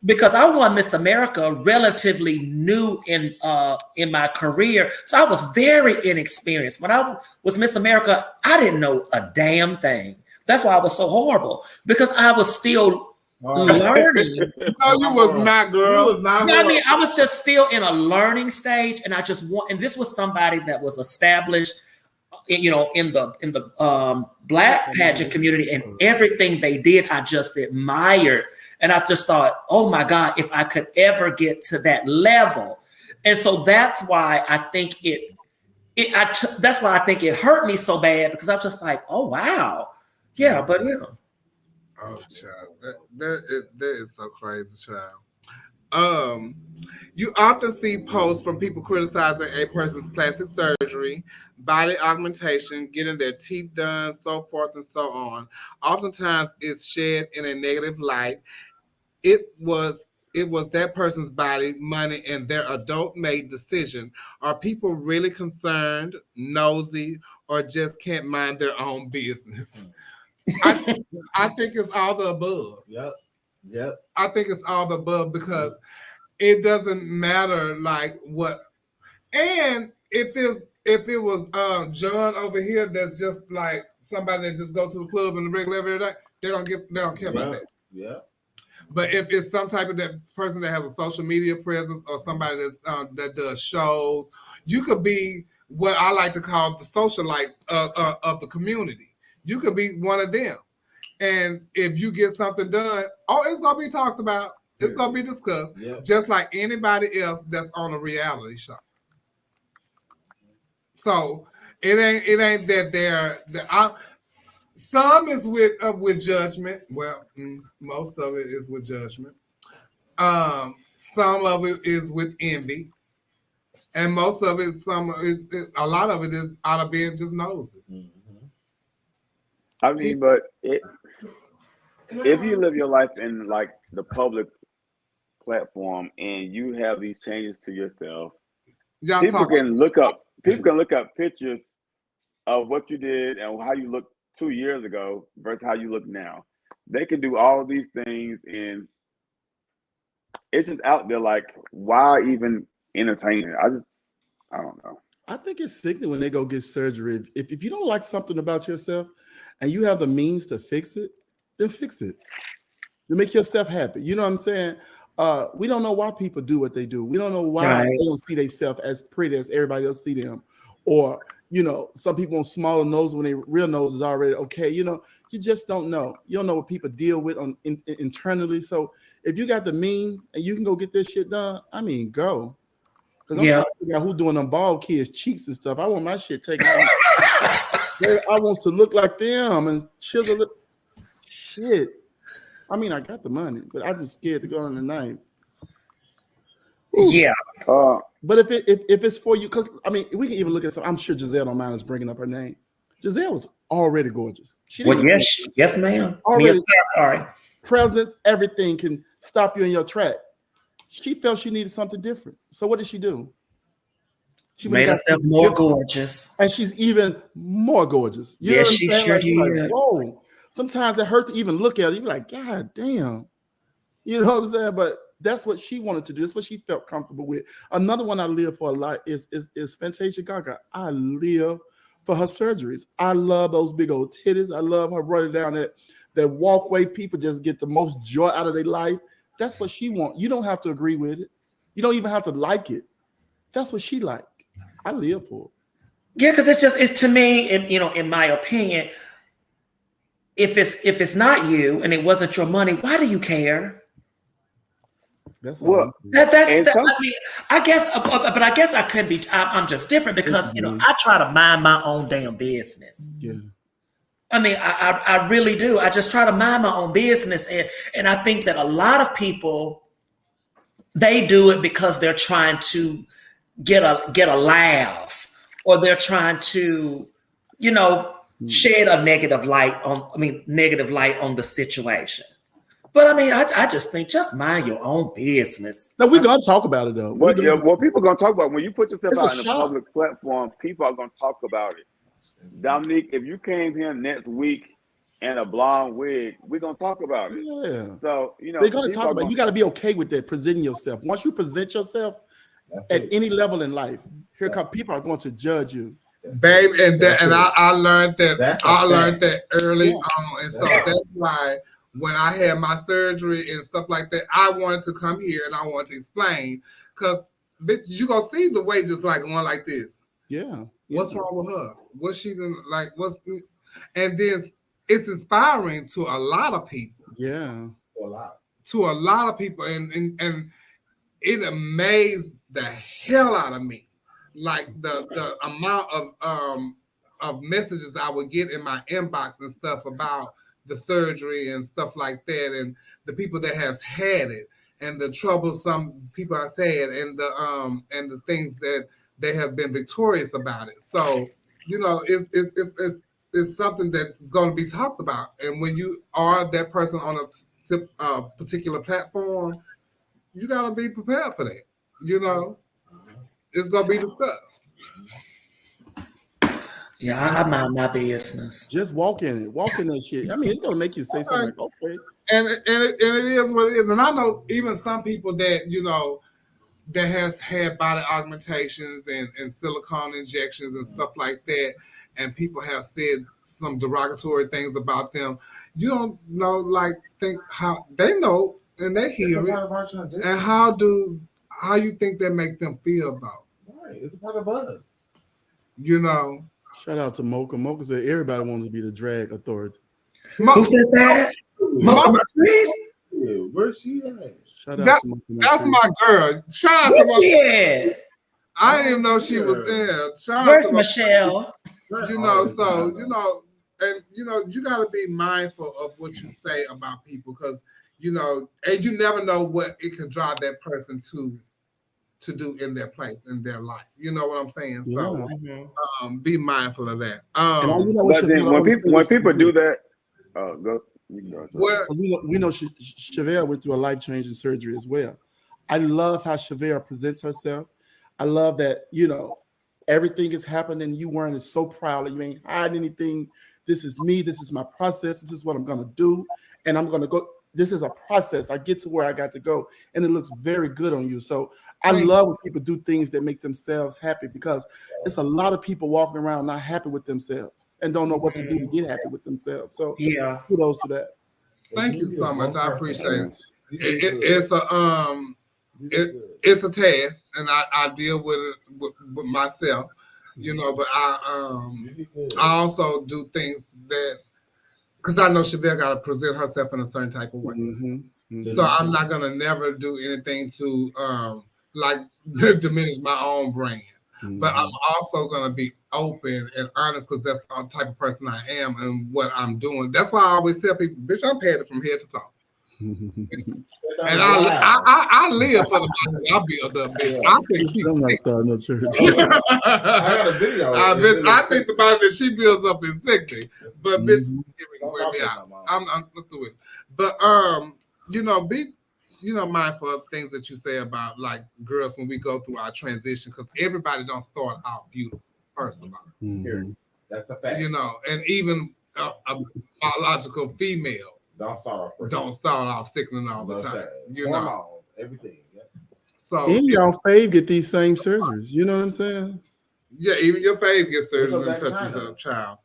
because I won Miss America relatively new in my career, so I was very inexperienced. When I was Miss America, I didn't know a damn thing. That's why I was so horrible, because I was still learning. No, you was not, girl. You was not. I mean, I was just still in a learning stage, and and this was somebody that was established, in the Black pageant community, and everything they did, I just admired. And I just thought, oh my God, if I could ever get to that level. And so that's why I think that's why I think it hurt me so bad, because I was just like, oh wow. Yeah, but yeah. Oh, child. That is so crazy, child. You often see posts from people criticizing a person's plastic surgery, body augmentation, getting their teeth done, so forth and so on. Oftentimes it's shed in a negative light. It was that person's body, money, and their adult-made decision. Are people really concerned, nosy, or just can't mind their own business? I think it's all the above. Yep. I think it's all the above, because it doesn't matter like what. And if it was John over here that's just like somebody that just go to the club and the regular every day, they don't care about that. Yeah. But if it's some type of that person that has a social media presence, or somebody that's that does shows, you could be what I like to call the socialites of the community. You could be one of them. And if you get something done, it's gonna be talked about. It's gonna be discussed, just like anybody else that's on a reality show. So it ain't that some is with judgment. Well, most of it is with judgment, Some of it is with envy, and most of it, a lot of it is out of being just nosy. I mean, but if you live your life in like the public platform and you have these changes to yourself, people can look up pictures of what you did and how you looked 2 years ago versus how you look now. They can do all of these things, and it's just out there. Like, why even entertain it? I don't know. I think it's sickening when they go get surgery. If you don't like something about yourself and you have the means to fix it, then fix it. To make yourself happy. You know what I'm saying? We don't know why people do what they do. We don't know why they don't see themselves as pretty as everybody else see them. Or, you know, some people on smaller nose when their real nose is already okay. You know, you just don't know. You don't know what people deal with internally. So if you got the means and you can go get this shit done, I mean, go. Because I'm trying to figure out who doing them bald kids' cheeks and stuff. I want my shit taken out. I want to look like them and chisel it. Shit. I mean, I got the money, but I'm scared to go on the knife. Yeah. But if it's for you, because I mean, we can even look at some. I'm sure Giselle don't mind us bringing up her name. Giselle was already gorgeous. Yes, ma'am. Already, sorry. Presence, everything can stop you in your track. She felt she needed something different. So what did she do? She made herself more gorgeous, and she's even more gorgeous. Yes, she sure did. Like, whoa. Sometimes it hurt to even look at her. You be like, God damn. You know what I'm saying? But that's what she wanted to do. That's what she felt comfortable with. Another one I live for a lot is Fantasia Gaga. I live for her surgeries. I love those big old titties. I love her running down that walkway. People just get the most joy out of their life. That's what she wants. You don't have to agree with it. You don't even have to like it. That's what she like. I live for it. Yeah, because it's to me, in my opinion, if it's not you and it wasn't your money, why do you care? That's I mean, I guess, but I guess I could be. I'm just different because I try to mind my own damn business. Yeah. I mean, I really do. I just try to mind my own business, and I think that a lot of people, they do it because they're trying to get a laugh, or they're trying to, shed a negative light on the situation. But I mean, I just think just mind your own business. No, we're gonna talk about it though. What people are gonna talk about when you put yourself out in a public platform, people are gonna talk about it. Dominique, if you came here next week in a blonde wig, we're gonna talk about it. Yeah. So they're gonna talk about it. You gotta be okay with that, presenting yourself. Once you present yourself at any level in life, here come people are going to judge you. Babe, and I learned that early on, and so that's why when I had my surgery and stuff like that, I wanted to come here and I wanted to explain, because bitch, you gonna see the way just like going like this. Yeah. What's wrong with her? What's she doing? Like, and then it's inspiring to a lot of people. Yeah. To a lot of people, and it amazed the hell out of me. Like the amount of messages I would get in my inbox and stuff about the surgery and stuff like that, and the people that has had it, and the trouble some people have had, and the things that they have been victorious about it. So it's something that's going to be talked about, and when you are that person on a particular platform, you got to be prepared for that. It's going to be discussed. Yeah, I mind my business. Just walk in it. Walk in that shit. I mean, it's going to make you say something like, okay. And it is what it is. And I know even some people that, that has had body augmentations and silicone injections and stuff like that, and people have said some derogatory things about them. You don't know, think how they know and they hear it, and how you think that make them feel though? Right, it's a part of us. Shout out to Mocha. Mocha said everybody wants to be the drag authority. Who said that? Mocha, please. Where's she at? Shout out to Mocha. That's my girl. Shout out to Mocha. She at? I didn't even know she was there. Shout Where's out to Michelle? And you got to be mindful of what you say about people, because you know, and you never know what it can drive that person to do in their place in their life. You know what I'm saying? So be mindful of that. But then when people do that, go. Well, we know Chevelle went through a life-changing surgery as well. I love how Chevelle presents herself. I love that, you know, everything is happening. You weren't so proud that you ain't hiding anything. This is me. This is my process. This is what I'm going to do. And I'm going to go. This is a process. I get to where I got to go. And it looks very good on you. So I love when people do things that make themselves happy, because it's a lot of people walking around not happy with themselves and don't know what to do to get happy with themselves. So kudos to that. Thank you so much. I appreciate it. It's a task, and I deal with it with myself, you know. But I also do things that, because I know Chevelle got to present herself in a certain type of way. So I'm not gonna never do anything to like diminish my own brand. But I'm also gonna be open and honest, because that's the type of person I am and what I'm doing. That's why I always tell people, bitch, I'm paid from head to toe. And I live for the money I build up, bitch. I think she's I'm not starting no church. I got a video. I think the money that she builds up is sickening. But bitch, wear me out. I'm through it. But you know, be mindful of things that you say about like girls when we go through our transition, because everybody don't start out beautiful, first of all. That's a fact. You know, and even a biological female don't start off sickening all the time. You know, everything. Yeah. So and y'all fave get these same surgeries. You know what I'm saying? Yeah, even your fave gets surgery and touches the child.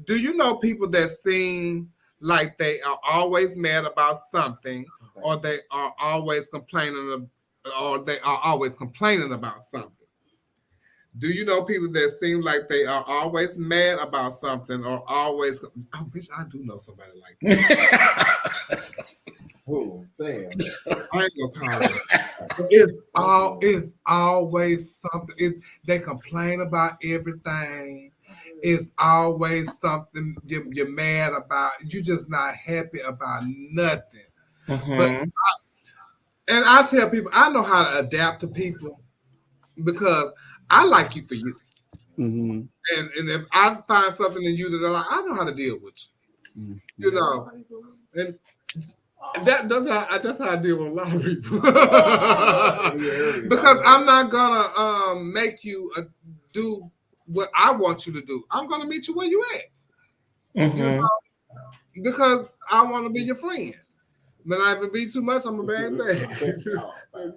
Do you know people that seem like they are always mad about something, or they are always complaining, about something? Do you know people that seem like they are always mad about something, or always? Oh, bitch, I do know somebody like that. Who? Sam. I ain't gonna call it. It's always something. They complain about everything. It's always something you're mad about. You're just not happy about nothing. But I tell people, I know how to adapt to people, because I like you for you. And if I find something in you that I know how to deal with you. You know, and that's how I deal with a lot of people. Because I'm not gonna make you do what I want you to do. I'm gonna meet you where you at. You know? Because I want to be your friend. But if it be too much, I'm a bad man.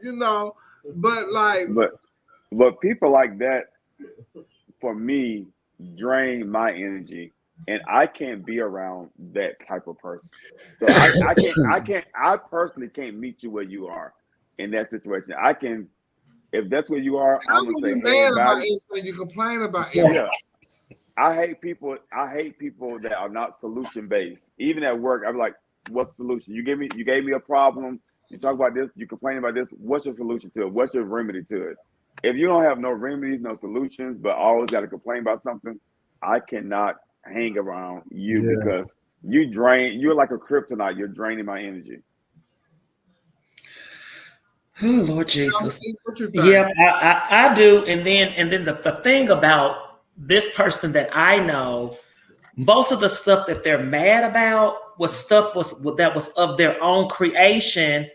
You know, but people like that, for me, drain my energy, and I can't be around that type of person. So I personally can't meet you where you are in that situation. I can, if that's where you are, I'm gonna say, mad about anything. You complain about it. Yeah. I hate people that are not solution based. Even at work, I'm like, what's the solution? You gave me a problem. You talk about this. You complain about this. What's your solution to it? What's your remedy to it? If you don't have no remedies, no solutions, but always got to complain about something, I cannot hang around you because you're like a kryptonite. You're draining my energy. Oh, Lord Jesus. Yeah, I do. And then the thing about this person that I know, most of the stuff that they're mad about that was of their own creation,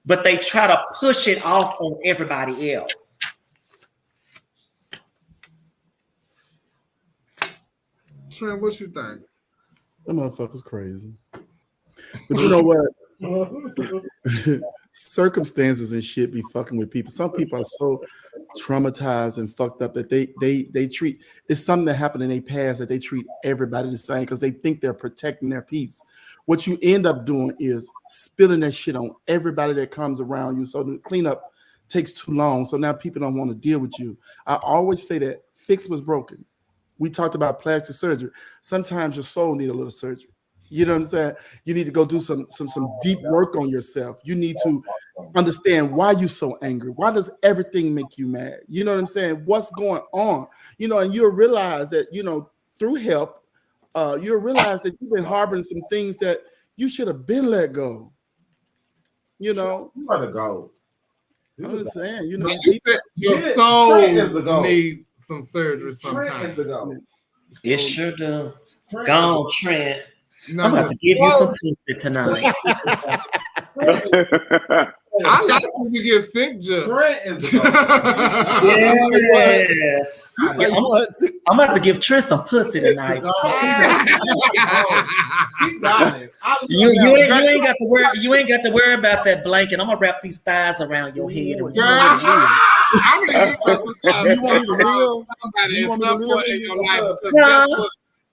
but they try to push it off on everybody else. Trent, what you think? That motherfucker's crazy. But you know what? Circumstances and shit be fucking with people. Some people are so traumatized and fucked up that they treat, it's something that happened in their past that they treat everybody the same because they think they're protecting their peace. What you end up doing is spilling that shit on everybody that comes around you. So the cleanup takes too long. So now people don't want to deal with you. I always say that fix was broken. We talked about plastic surgery. Sometimes your soul need a little surgery. You know what I'm saying? You need to go do some deep work on yourself. You need to understand why you're so angry. Why does everything make you mad? You know what I'm saying? What's going on? You know, and you'll realize that, you know, through help, you'll realize that you've been harboring some things that you should have been let go. You know, You are the goat. I'm just saying, you know, your soul needs some surgery sometimes. Trent is the goat. It sure do. Trent Go on, Trent. No, I'm about to give you some pussy tonight. I like when you get sick, just. Trent is the Yes. I'm about to give Trish some pussy tonight. He got it. You ain't got to worry. You ain't got to worry about that blanket. I'm gonna wrap these thighs around your head. You want me to live? You want me to live in your life?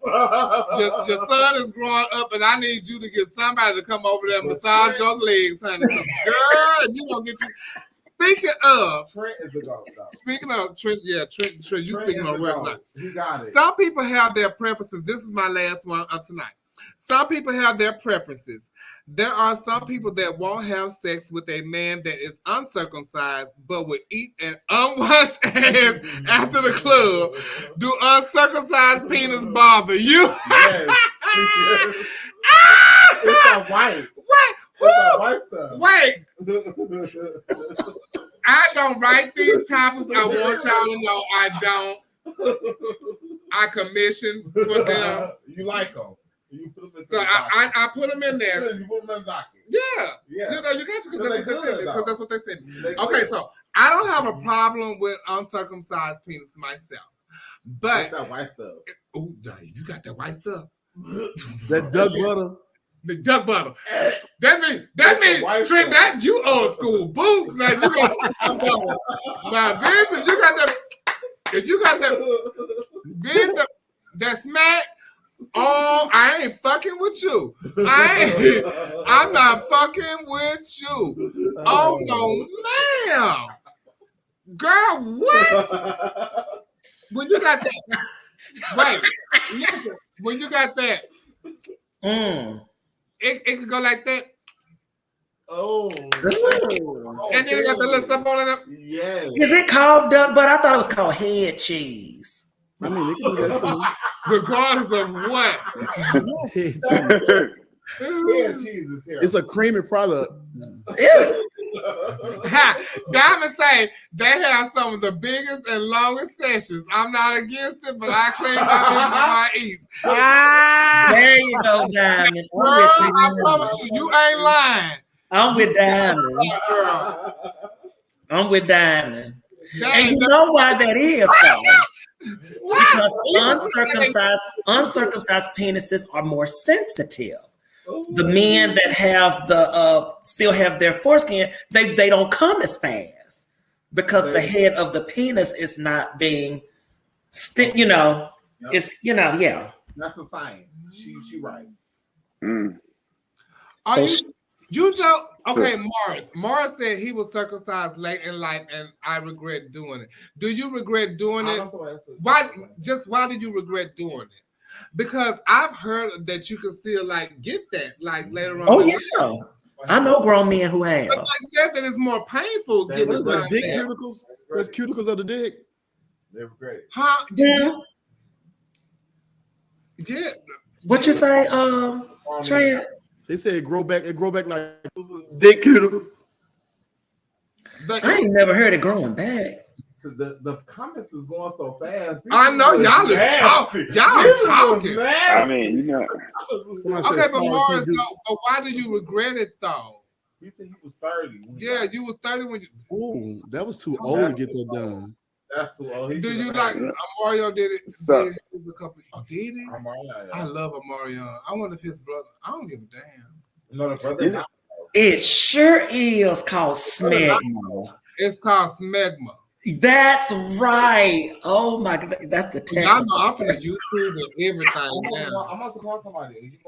Because your son is growing up, and I need you to get somebody to come over there and massage your legs, honey. Girl, you gonna get you. Speaking of, Trent is the goat. Speaking of Trent, Trent, you speaking on words now. You got it. Some people have their preferences. This is my last one of tonight. Some people have their preferences. There are some people that won't have sex with a man that is uncircumcised, but would eat an unwashed ass after the club. Do uncircumcised penis bother you? Yes. It's a white. What? It's a white stuff. Wait. I don't write these topics. I want y'all to know I don't. I commission for them. You like them. You put them in so I put them in there. You put them in the docket. Yeah. You know, you got to because that's what they said. Okay, so I don't have a problem with uncircumcised penis myself. But that white stuff. Oh, you got that white stuff. That duck butter. The duck butter. That means Trent, that you old school. Boo. Now you got now, Vince, if you got that that smack. Oh, I ain't fucking with you. I'm not fucking with you. Oh no, ma'am. Girl, what? When you got that, wait, when you got that, it can go like that. Oh. And then you got the little stuff on it. Yes. Is it called duck butter? I thought it was called head cheese. I mean, it can do that too. Regardless of what. It's a creamy product. Diamond say they have some of the biggest and longest sessions. I'm not against it, but I clean my meat before I eat. There you go, Diamond. Girl, I promise you ain't lying. I'm with Diamond. I'm with Diamond. And you know why that is, though? Because uncircumcised penises are more sensitive. The men that have the still have their foreskin, they don't come as fast because the head of the penis is not being it's That's a science. She right. You don't. Okay, Morris said he was circumcised late in life, and I regret doing it. Do you regret doing it? Why did you regret doing it? Because I've heard that you can still get that later on. Oh yeah, I know grown men who have. But they said that it's more painful. What is that? Dick cuticles? That's cuticles of the dick. They were great. Huh? Yeah. Yeah. What you say, Trey? They say it grow back like dick cuticles. I ain't never heard it growing back. The comments is going so fast. I know y'all are talking. I mean, you know. Okay, but Morris, but why do you regret it though? You said you was 30. Yeah, you was 30 when you. Ooh, that was too old to get that done. That's too old. Do you like Mario? Did it? Did he? I love Mario. I wonder if his brother. I don't give a damn. No, the brother. It sure is called smegma. It's called smegma. That's right. Oh my God, that's the technical. I'm gonna YouTube and everything. I'm about to call somebody.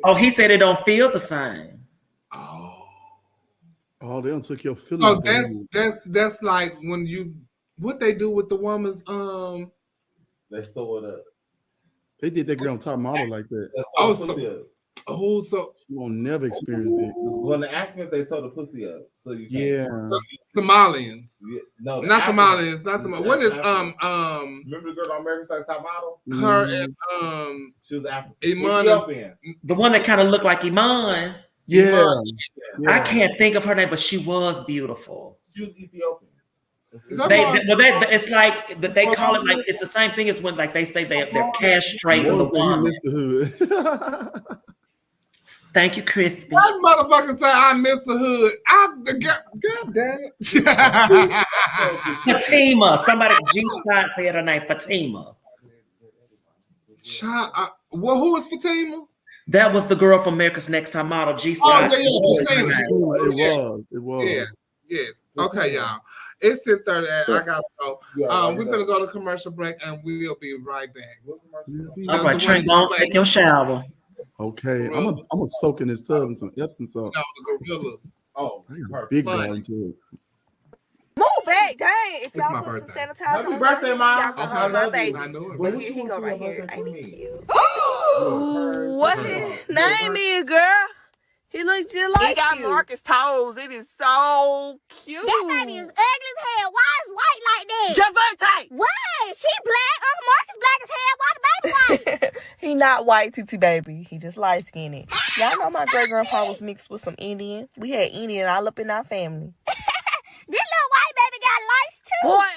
Oh, he said it don't feel the same. Oh, they don't took your feelings. Oh, that's like when you what they do with the woman's They sew it up. They did that girl on top model like that. So you won't never experience it. Well, the Africans they sew the pussy up, so you Somalians. Yeah, no, not Somalians. Not Somalians. What is Remember the girl on American Side Top Model? Her and she was African. Iman, the one that kind of looked like Iman. Yeah. I can't think of her name, but she was beautiful. She was Ethiopian. It's like they call it like it's the same thing as when like they say they're castrating the woman. Mr. Hood. Thank you, Crispy. That motherfucker say I missed the hood. God damn it. Fatima. Somebody G Scott said her name, Fatima. Well, who was Fatima? That was the girl from America's Next Top Model. G Scott. Fatima. It was. Yeah. Okay, y'all. It's 10:30. I gotta go. We're gonna go to commercial break, and we'll be right back. All right, Trent, go on, take your shower. Okay, I'm gonna soak in this tub and some Epsom salt. No, the gorillas. Oh, big guy into it. Move back, dang. If It's y'all my put birthday. some sanitizer Happy on birthday, y'all Mom. can I hug my love baby. you. I know it. But here he go right here. Ain't he cute? What his name is, girl? He looks just like He got you. Marcus toes. It is so cute. That baby is ugly as hell. Why is white like that? Javante. Why? She black. Uncle Marcus black as hell. Why the baby white? He not white, TT baby. He just light skinned. Y'all know my great grandpa was mixed with some Indian. We had Indian all up in our family. This little white baby got lice too. Boy,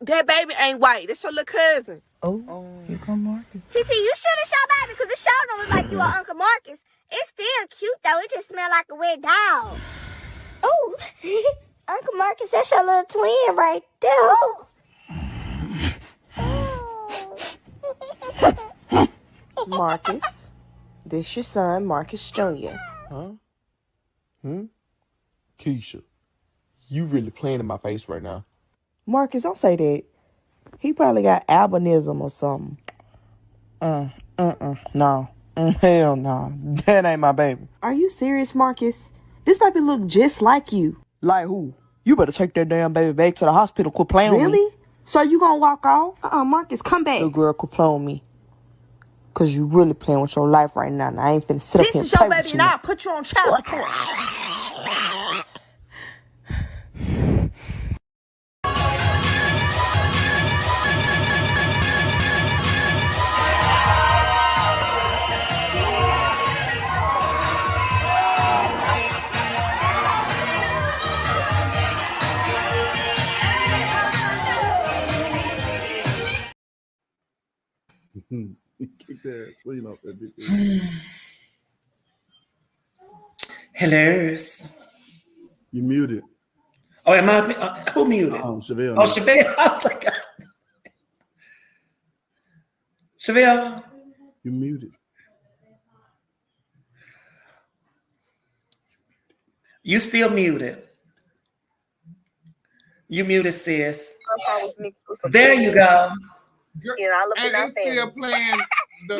that baby ain't white. That's your little cousin. Oh, here come Marcus. TT, you shouldn't show baby because it sure don't look like you are Uncle Marcus. It's still cute though. It just smell like a wet dog. Oh, Uncle Marcus, that's your little twin right there. Marcus, this your son, Marcus Jr. Huh? Keisha, you really playing in my face right now. Marcus, don't say that. He probably got albinism or something. No. Hell no. That ain't my baby. Are you serious, Marcus? This baby look just like you. Like who? You better take that damn baby back to the hospital. Quit playing with me. Really? So you gonna walk off? Marcus, come back. Little girl, quit playing with me. Cause you really playing with your life right now. And I ain't finna sit up here and play with you. This is your baby and I'll put you on child support. Kick that clean off that bitch. Hello. You muted. Oh, am I? Who muted? Chevelle. Oh, Chevelle. I was like, Chevelle. You muted. You still muted. You muted, sis. There you go. And they still playing the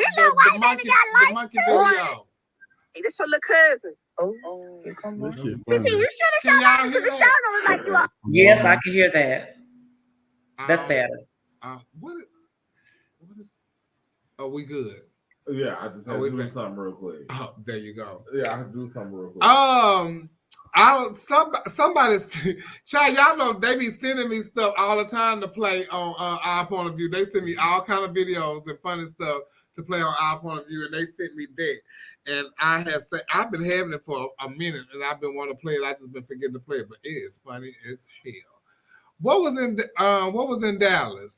monkey video. Hey, this your little cousin. Oh, here come on. You should have showed up because the show don't look like you are. Yes, I can hear that. That's better. Are we good? Yeah, I just have to do something real quick. Oh, there you go. Yeah, I have to do something real quick. Somebody's child, y'all know they be sending me stuff all the time to play on Our Point of View. They send me all kind of videos and funny stuff to play on Our Point of View, and they sent me that. And I've been having it for a minute, and I've been wanting to play it. I just been forgetting to play it, but it is funny as hell. What was in Dallas?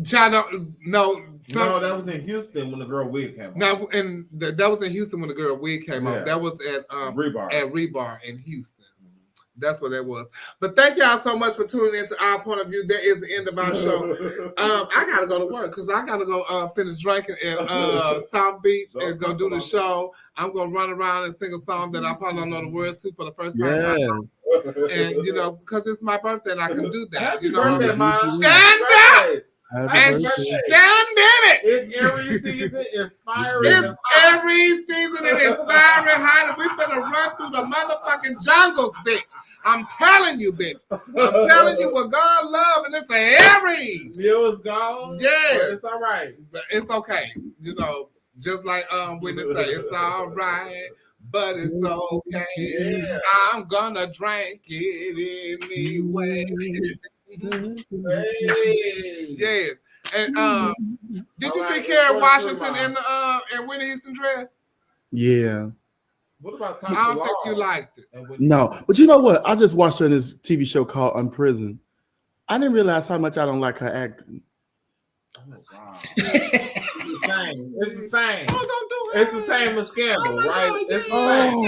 Child, no, that was in Houston when the girl wig came out. No, and that was in Houston when the girl wig came out. That was at Rebar in Houston. That's what that was. But thank y'all so much for tuning into Our Point of View. That is the end of our show. I gotta go to work because I gotta go finish drinking at South Beach and go do the show. I'm gonna run around and sing a song that I probably don't know the words to for the first time. And because it's my birthday and I can do that. Happy birthday, Mom. Stand up! And stand in it. It's every season inspiring. It's every season and inspiring, honey. We finna run through the motherfucking jungles, bitch. I'm telling you, bitch. I'm telling you what God love, and it's a Aries. Bill is gone. Yeah, it's all right. It's okay. Just like Whitney say, it's all right, but it's okay. Yeah. I'm gonna drink it anyway. Hey. Yes. Did you see Kerry Washington in Whitney Houston dress? Yeah. What about I don't think you liked it. No, but you know what? I just watched her in this TV show called Unprisoned. I didn't realize how much I don't like her acting. It's the same. Oh, don't do it. It's the same as Scandal, right? God, It's the yeah. same.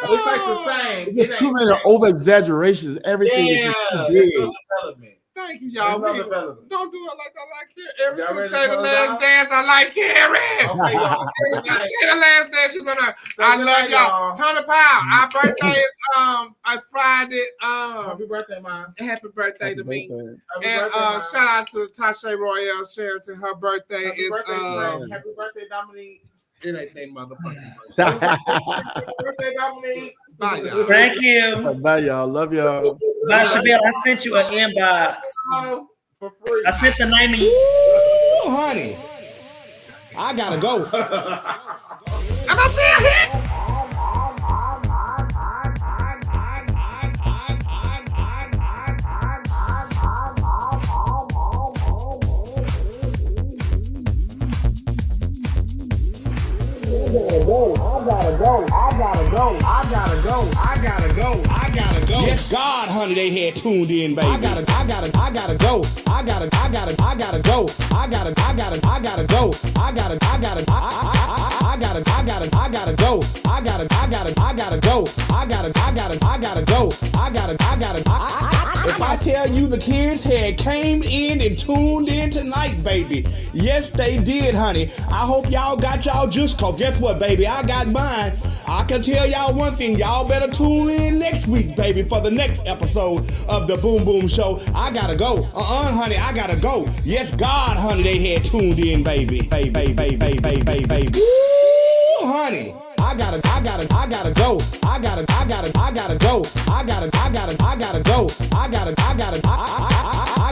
It's like the same. It's just too many over exaggerations. Everything is just too big. Thank you, y'all. Don't do it like I like Carrie. Ever Y'all since ready say to the close last out? dance, I like Carrie. Okay, y'all. The last dance, she's gonna. I love y'all. Tony Powell, our birthday is Friday. Happy birthday, Mom. Happy birthday to me. Happy And birthday, Mom. shout out to Tasha Royale Sheraton. Her birthday Happy is birthday, Trey. Happy birthday, Dominique. it ain't their motherfucking Happy birthday, Dominique. Bye, y'all. Thank you. Bye, y'all. Love y'all. Bye, Shabelle. I sent you an inbox. For free. I sent the name of you. Ooh, honey. I gotta go. Am I still here? Yes, God, honey, they had tuned in, baby. I gotta go. I gotta go. I gotta go. I gotta go. I gotta go. I gotta go. I gotta go. I gotta go. I gotta go. I gotta go. I gotta go. I gotta go. I gotta go. I gotta go. I gotta go. If I tell you the kids had came in and tuned in tonight, baby. Yes, they did, honey. I hope y'all got y'all juice, cause guess what, baby? I got mine. I can tell y'all one thing. Y'all better tune in next week, baby, for the next episode of the Boom Boom Show. I gotta go. Honey, I gotta go. Yes, God, honey, they had tuned in, baby. Baby. Ooh, honey. I gotta go. I gotta go. I gotta go. I gotta go. I gotta go. I gotta go. I gotta go. I gotta go. I gotta go.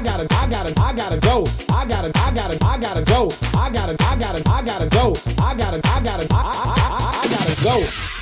I gotta go. I gotta go. I gotta go. I gotta go. I gotta go. I gotta go. I gotta go. I gotta go. I gotta go. I gotta go.